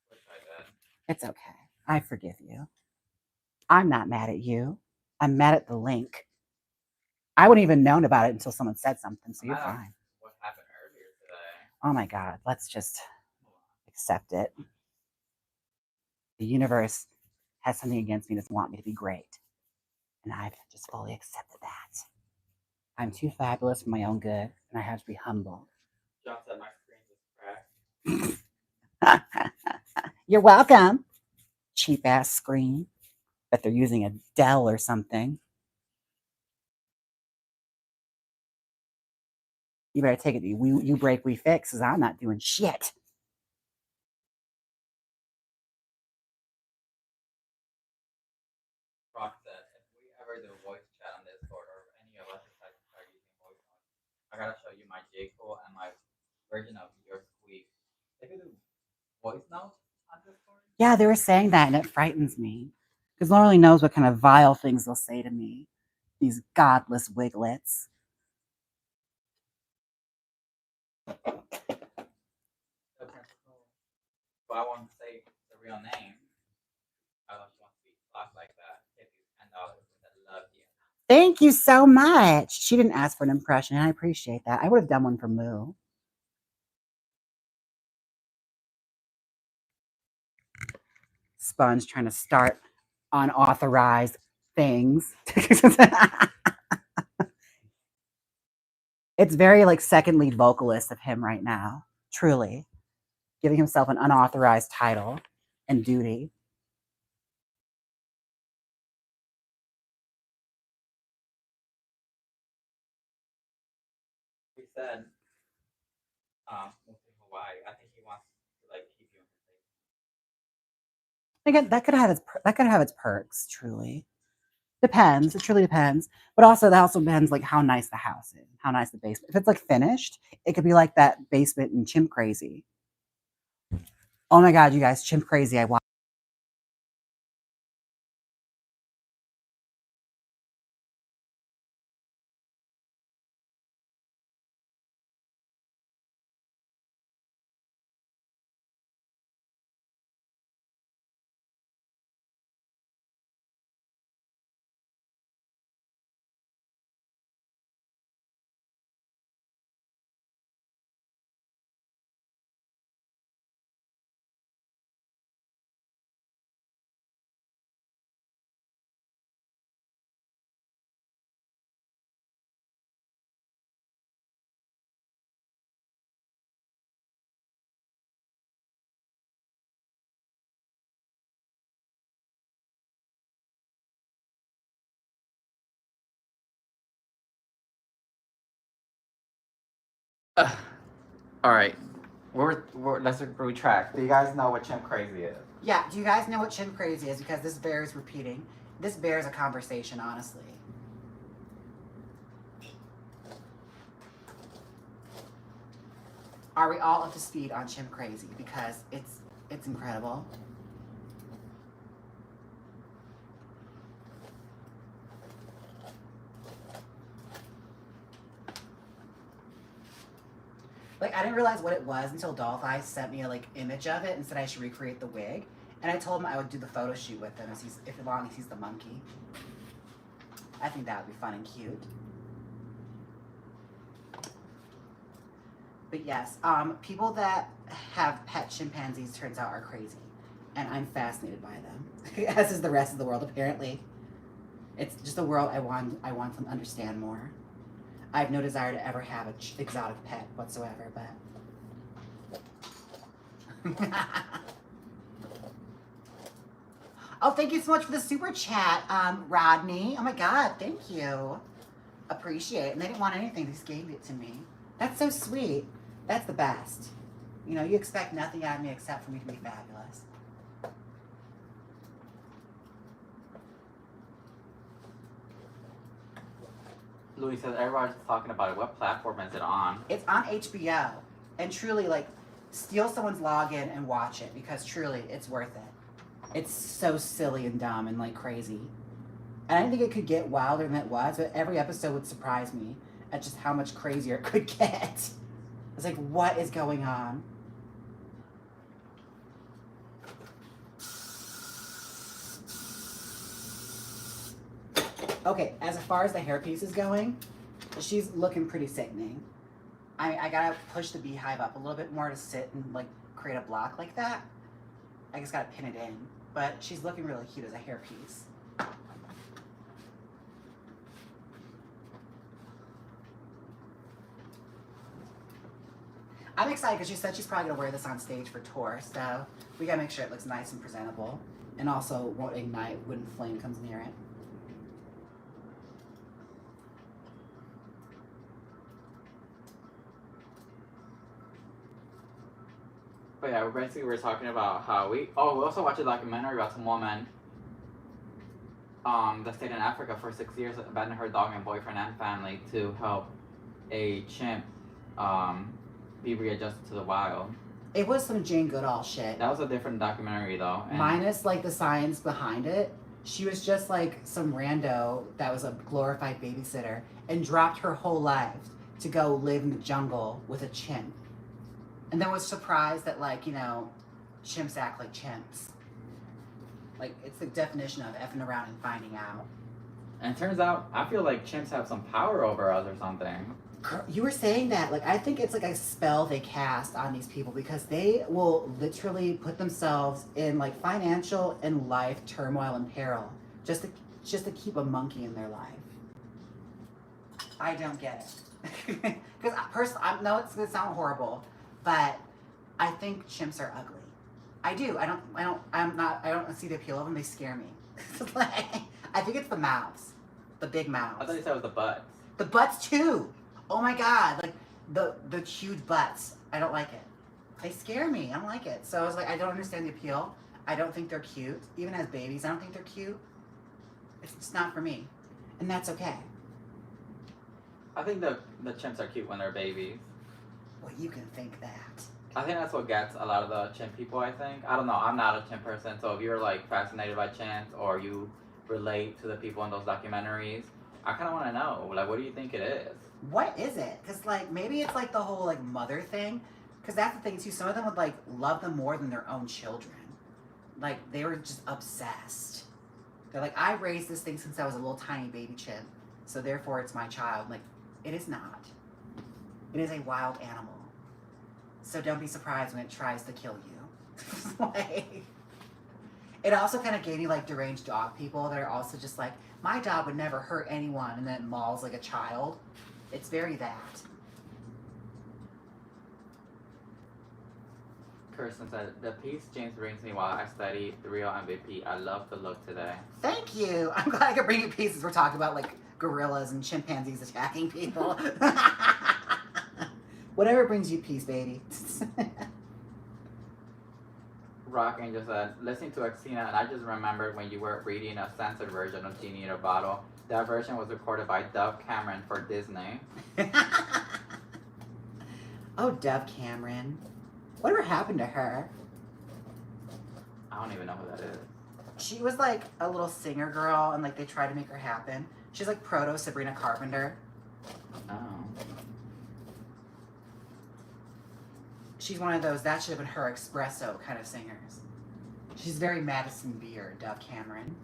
S2: Which I did.
S1: It's okay. I forgive you. I'm not mad at you. I'm mad at the link. I wouldn't even known about it until someone said something, so you're fine.
S2: What happened earlier today?
S1: Oh my God. Let's just accept it. The universe has something against me that doesn't want me to be great. And I've just fully accepted that. I'm too fabulous for my own good, and I have to be humble.
S2: John said my screen just cracked.
S1: You're welcome. Cheap ass screen. Bet they're using a Dell or something. You better take it. You break, we fix, because I'm not doing shit.
S2: Rock said, if we ever do voice chat on Discord or any of us decide to start using voice notes, I gotta show you my J Cole and my version of your squeak. They could do voice notes on Discord?
S1: Yeah, they were saying that, and it frightens me. Because no one really knows what kind of vile things they'll say to me. These godless wiglets.
S2: So I won't say the real name. I don't want to be blocked like that. Give you $10. I love you.
S1: Thank you so much. She didn't ask for an impression, and I appreciate that. I would have done one for Moo. Sponge trying to start unauthorized things. It's very like second lead vocalist of him right now, truly. Giving himself an unauthorized title and duty.
S2: He said, moving to Hawaii. I think he wants to like keep you in the state.
S1: Again, that could have its perks, truly. Depends. It truly depends. But also that also depends like how nice the house is, how nice the basement. If it's like finished, it could be like that basement in Chimp Crazy. Oh my God, you guys, Chimp Crazy, I watched.
S2: All right. Let's retract. Do you guys know what Chimp Crazy is?
S1: Yeah, do you guys know what Chimp Crazy is? Because this bears repeating. This bears a conversation, honestly. Are we all up to speed on Chimp Crazy? Because it's incredible. Like I didn't realize what it was until Dollfy sent me a like image of it and said I should recreate the wig. And I told him I would do the photo shoot with him as long as he's the monkey. I think that would be fun and cute. But yes, people that have pet chimpanzees turns out are crazy. And I'm fascinated by them. As is the rest of the world, apparently. It's just a world I want them to understand more. I have no desire to ever have an exotic pet whatsoever, but... Oh, thank you so much for the super chat, Rodney. Oh my God, thank you. Appreciate it. And they didn't want anything, they just gave it to me. That's so sweet. That's the best. You know, you expect nothing out of me except for me to be fabulous.
S2: Louis says everybody's talking about it. What platform is it on?
S1: It's on HBO. And truly, like, steal someone's login and watch it because truly, it's worth it. It's so silly and dumb and like crazy. And I didn't think it could get wilder than it was, but every episode would surprise me at just how much crazier it could get. It's like, what is going on? Okay, as far as the hairpiece is going, she's looking pretty sickening. I gotta push the beehive up a little bit more to sit and like create a block like that. I just gotta pin it in. But she's looking really cute as a hairpiece. I'm excited because she said she's probably gonna wear this on stage for tour, so we gotta make sure it looks nice and presentable, and also won't ignite when flame comes near it.
S2: But yeah, basically we're talking about how we also watched a documentary about some woman that stayed in Africa for 6 years, abandoned her dog and boyfriend and family to help a chimp be readjusted to the wild.
S1: It was some Jane Goodall shit.
S2: That was a different documentary though.
S1: Minus like the science behind it. She was just like some rando that was a glorified babysitter and dropped her whole life to go live in the jungle with a chimp. And then was surprised that, like, you know, chimps act like chimps. Like, it's the definition of effing around and finding out.
S2: And it turns out, I feel like chimps have some power over us or something.
S1: You were saying that. Like, I think it's like a spell they cast on these people because they will literally put themselves in, like, financial and life turmoil and peril just to keep a monkey in their life. I don't get it. Because personally, I know it's going to sound horrible, but I think chimps are ugly. I do. I don't see the appeal of them. They scare me. Like, I think it's the mouths, the big mouths.
S2: I thought you said it was the butts.
S1: The butts too. Oh my God, like the huge butts. I don't like it. They scare me. I don't like it. So I was like, I don't understand the appeal. I don't think they're cute. Even as babies, I don't think they're cute. It's not for me, and that's okay.
S2: I think the chimps are cute when they're babies.
S1: Well, you can think that.
S2: I think that's what gets a lot of the chimp people, I think. I don't know, I'm not a chimp person, so if you're like fascinated by chimps or you relate to the people in those documentaries, I kind of want to know, like, what do you think it is?
S1: What is it? Because, like, maybe it's like the whole, like, mother thing. Because that's the thing, too. Some of them would, like, love them more than their own children. Like, they were just obsessed. They're like, I raised this thing since I was a little tiny baby chimp, so therefore it's my child. Like, it is not. It is a wild animal. So don't be surprised when it tries to kill you. Like, it also kind of gave me like deranged dog people that are also just like, my dog would never hurt anyone and then mauls like a child. It's very that.
S2: Kirsten said, the piece Jaymes brings me while I study the real MVP. I love the look today.
S1: Thank you. I'm glad I could bring you pieces. We're talking about like gorillas and chimpanzees attacking people. Whatever brings you peace, baby.
S2: Rock Angel said, listening to Xena, and I just remembered when you were reading a censored version of Genie in a Bottle. That version was recorded by Dove Cameron for Disney.
S1: Oh, Dove Cameron. Whatever happened to her?
S2: I don't even know who that is.
S1: She was like a little singer girl, and like they tried to make her happen. She's like proto Sabrina Carpenter.
S2: Oh.
S1: She's one of those, that should have been her espresso kind of singers. She's very Madison Beer, Dove Cameron.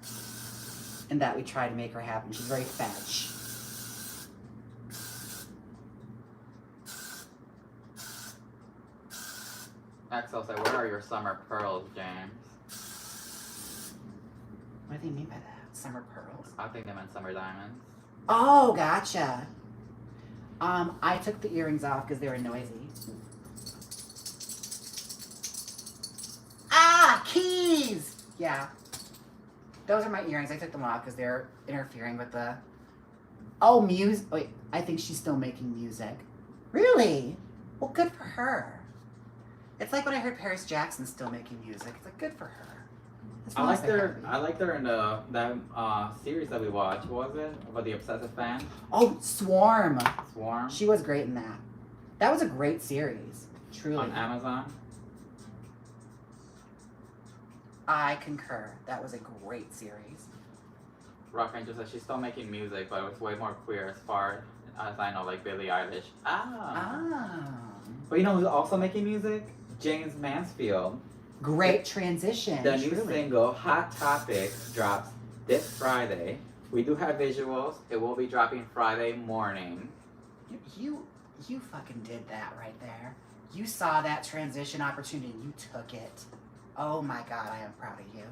S1: And that we try to make her happen. She's very fetch.
S2: Axel said, where are your summer pearls, James?
S1: What do they mean by that? Summer pearls?
S2: I think they meant summer diamonds.
S1: Oh, gotcha. I took the earrings off because they were noisy. Ah, keys! Yeah. Those are my earrings. I took them off because they're interfering with the... Oh, music. Wait, I think she's still making music. Really? Well, good for her. It's like when I heard Paris Jackson's still making music. It's like, good for her.
S2: I liked her in that series that we watched. What was it? About the obsessive fan?
S1: Oh, Swarm.
S2: Swarm?
S1: She was great in that. That was a great series. Truly.
S2: On Amazon?
S1: I concur. That was a great series.
S2: Rock Ranger says she's still making music, but it's way more queer as far as I know, like Billie Eilish. But you know who's also making music? Jaymes Mansfield.
S1: Great transition.
S2: The new single, Hot Topic, drops this Friday. We do have visuals. It will be dropping Friday morning.
S1: You fucking did that right there. You saw that transition opportunity and you took it. Oh my God, I am proud of you.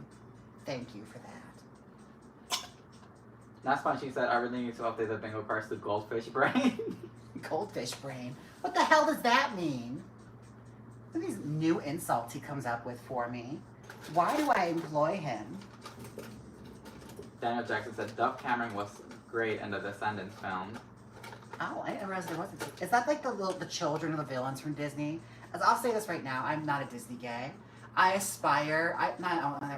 S1: Thank you for that.
S2: That's when she said, I really need to update the bingo cards to Goldfish Brain.
S1: Goldfish Brain? What the hell does that mean? Look at these new insults he comes up with for me. Why do I employ him?
S2: Daniel Jackson said, Dove Cameron was great in the Descendants film.
S1: Oh, I didn't realize there wasn't. Is that like the children of the villains from Disney? As I'll say this right now, I'm not a Disney gay. I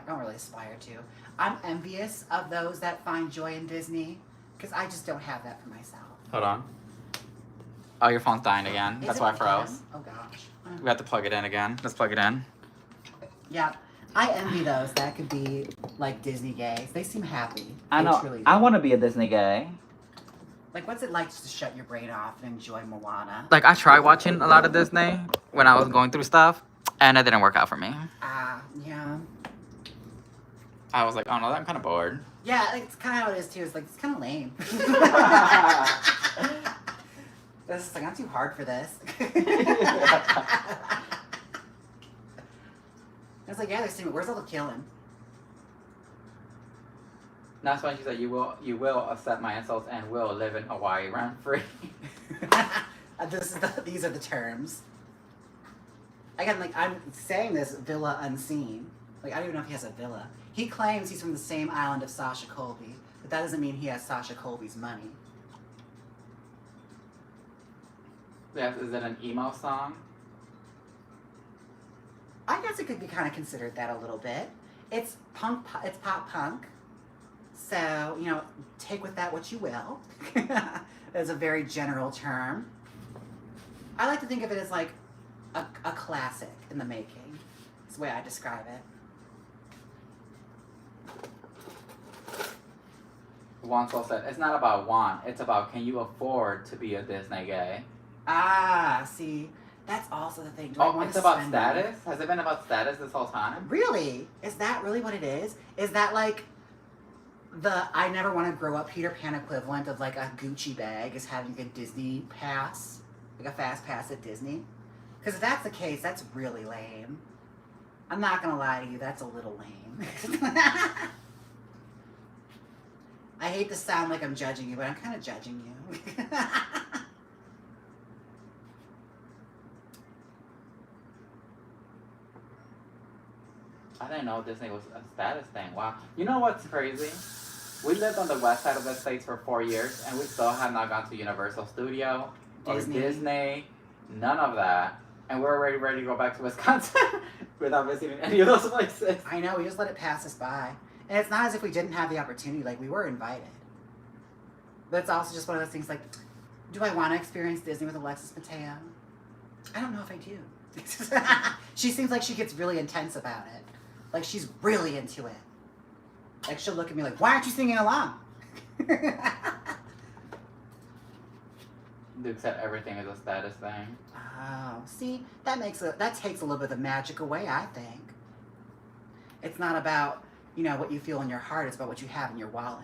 S1: don't really aspire to. I'm envious of those that find joy in Disney because I just don't have that for myself.
S2: Hold on. Oh, your phone's dying again. That's why I froze.
S1: Oh gosh.
S2: We have to plug it in again. Let's plug it in.
S1: Yeah, I envy those that could be like Disney gays. They seem happy.
S2: I know.
S1: Truly
S2: I want to be a Disney gay.
S1: Like, what's it like just to shut your brain off and enjoy Moana?
S2: Like, I tried watching a lot of Disney when I was going through stuff, and it didn't work out for me.
S1: Yeah.
S2: I was like, oh no, I'm kind of bored.
S1: Yeah, it's kind of how it is too. It's like, it's kind of lame. It's like, I'm too hard for this. It's like, yeah, they're saying, where's all the killing?
S2: That's why she said, you will accept my insults and will live in Hawaii rent free.
S1: These are the terms. Again, like, I'm saying this villa unseen. Like, I don't even know if he has a villa. He claims he's from the same island of Sasha Colby, but that doesn't mean he has Sasha Colby's money.
S2: Yes, is it an emo song?
S1: I guess it could be kind of considered that a little bit. It's it's pop punk. So, you know, take with that what you will. It's a very general term. I like to think of it as like a classic in the making. That's the way I describe it.
S2: Wansel said, it's not about want, it's about can you afford to be a Disney gay?
S1: See, that's also the thing.
S2: It's about status? Has it been about status this whole time?
S1: Really? Is that really what it is? Is that like the I never want to grow up Peter Pan equivalent of like a Gucci bag is having a Disney pass? Like a fast pass at Disney? Because if that's the case, that's really lame. I'm not going to lie to you, that's a little lame. I hate to sound like I'm judging you, but I'm kind of judging you.
S2: I didn't know Disney was a status thing. Wow. You know what's crazy? We lived on the west side of the States for 4 years, and we still have not gone to Universal Studio or Disney. None of that. And we're already ready to go back to Wisconsin without visiting any of those places.
S1: I know, we just let it pass us by. And it's not as if we didn't have the opportunity. Like, we were invited. But it's also just one of those things like, do I want to experience Disney with Alexis Mateo? I don't know if I do. She seems like she gets really intense about it. Like, she's really into it. Like, she'll look at me like, why aren't you singing along?
S2: Duke said everything is a status thing.
S1: Oh, see, that takes a little bit of the magic away, I think. It's not about, you know, what you feel in your heart. It's about what you have in your wallet.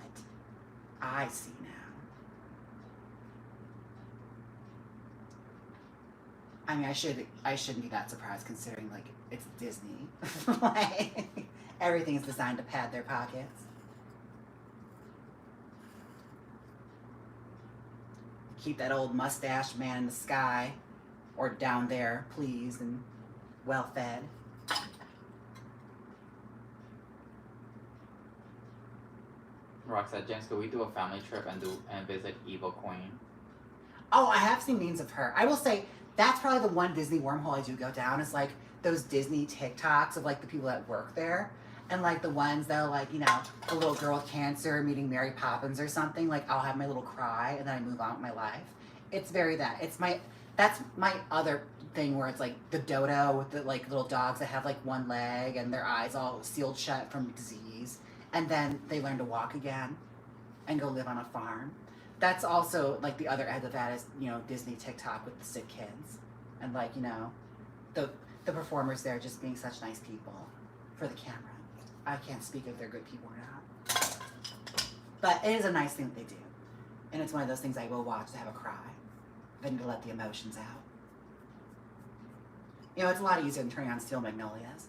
S1: I see now. I mean, I shouldn't be that surprised considering, like, it's Disney. Like, everything is designed to pad their pockets. Keep that old mustache man in the sky, or down there, pleased and well fed.
S2: Rock said, James, could we do a family trip and visit Evil Queen?
S1: Oh, I have seen memes of her. I will say that's probably the one Disney wormhole I do go down is like those Disney TikToks of like the people that work there. And like the ones that are like, you know, the little girl with cancer meeting Mary Poppins or something. Like I'll have my little cry and then I move on with my life. It's very that. That's my other thing where it's like the dodo with the like little dogs that have like one leg and their eyes all sealed shut from disease. And then they learn to walk again and go live on a farm. That's also like the other end of that is, you know, Disney TikTok with the sick kids. And like, you know, the performers there just being such nice people for the camera. I can't speak if they're good people or not. But it is a nice thing that they do. And it's one of those things I will watch to have a cry than to let the emotions out. You know, it's a lot easier than turning on Steel Magnolias.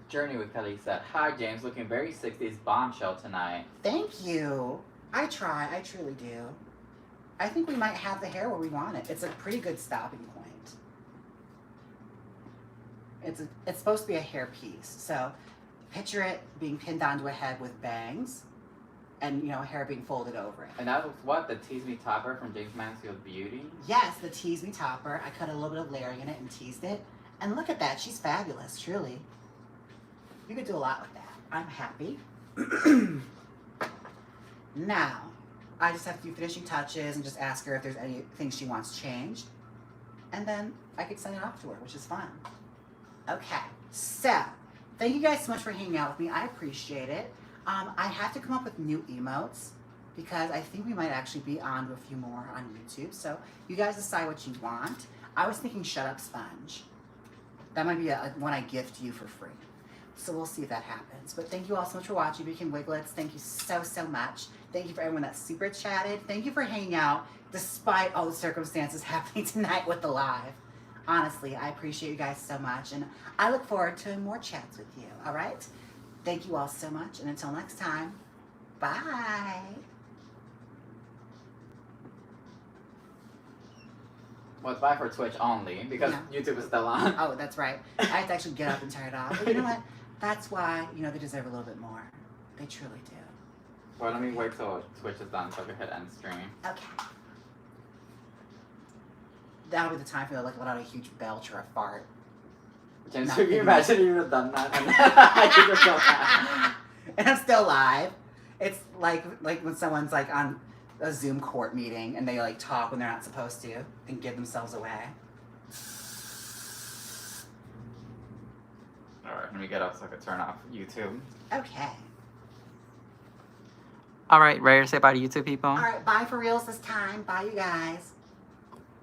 S2: Journey with Kelly said, hi, James, looking very 60s bombshell tonight.
S1: Thank you. I try. I truly do. I think we might have the hair where we want it. It's a pretty good stopping point. It's supposed to be a hair piece. So picture it being pinned onto a head with bangs and, you know, hair being folded over it.
S2: And that was what? The Tease-Me topper from James Mansfield Beauty?
S1: Yes, the Tease-Me topper. I cut a little bit of layering in it and teased it. And look at that. She's fabulous, truly. You could do a lot with that. I'm happy. Now, I just have to do finishing touches and just ask her if there's anything she wants changed. And then I could send it off to her, which is fun. Okay, so thank you guys so much for hanging out with me. I appreciate it. I have to come up with new emotes because I think we might actually be on to a few more on YouTube. So you guys decide what you want. I was thinking Shut Up Sponge. That might be one I gift you for free. So we'll see if that happens. But thank you all so much for watching. Became Wiglets. Thank you so, so much. Thank you for everyone that super chatted. Thank you for hanging out despite all the circumstances happening tonight with the live. Honestly, I appreciate you guys so much. And I look forward to more chats with you. All right? Thank you all so much. And until next time, bye.
S2: Well, it's bye for Twitch only because YouTube is still on.
S1: Oh, that's right. I have to actually get up and turn it off. But you know what? That's why, you know, they deserve a little bit more. They truly do.
S2: Well, let me wait till Twitch is done so I can hit end stream.
S1: Okay. That'll be the time for you to like let out a huge belch or a fart.
S2: James, can you imagine you would have done that? I think you're still live.
S1: And I'm still live. It's like when someone's like on a Zoom court meeting and they like talk when they're not supposed to and give themselves away.
S2: Alright, let me get up so I can turn off YouTube.
S1: Okay.
S2: Alright, ready to say bye to YouTube people?
S1: Alright, bye for reals this time. Bye, you guys.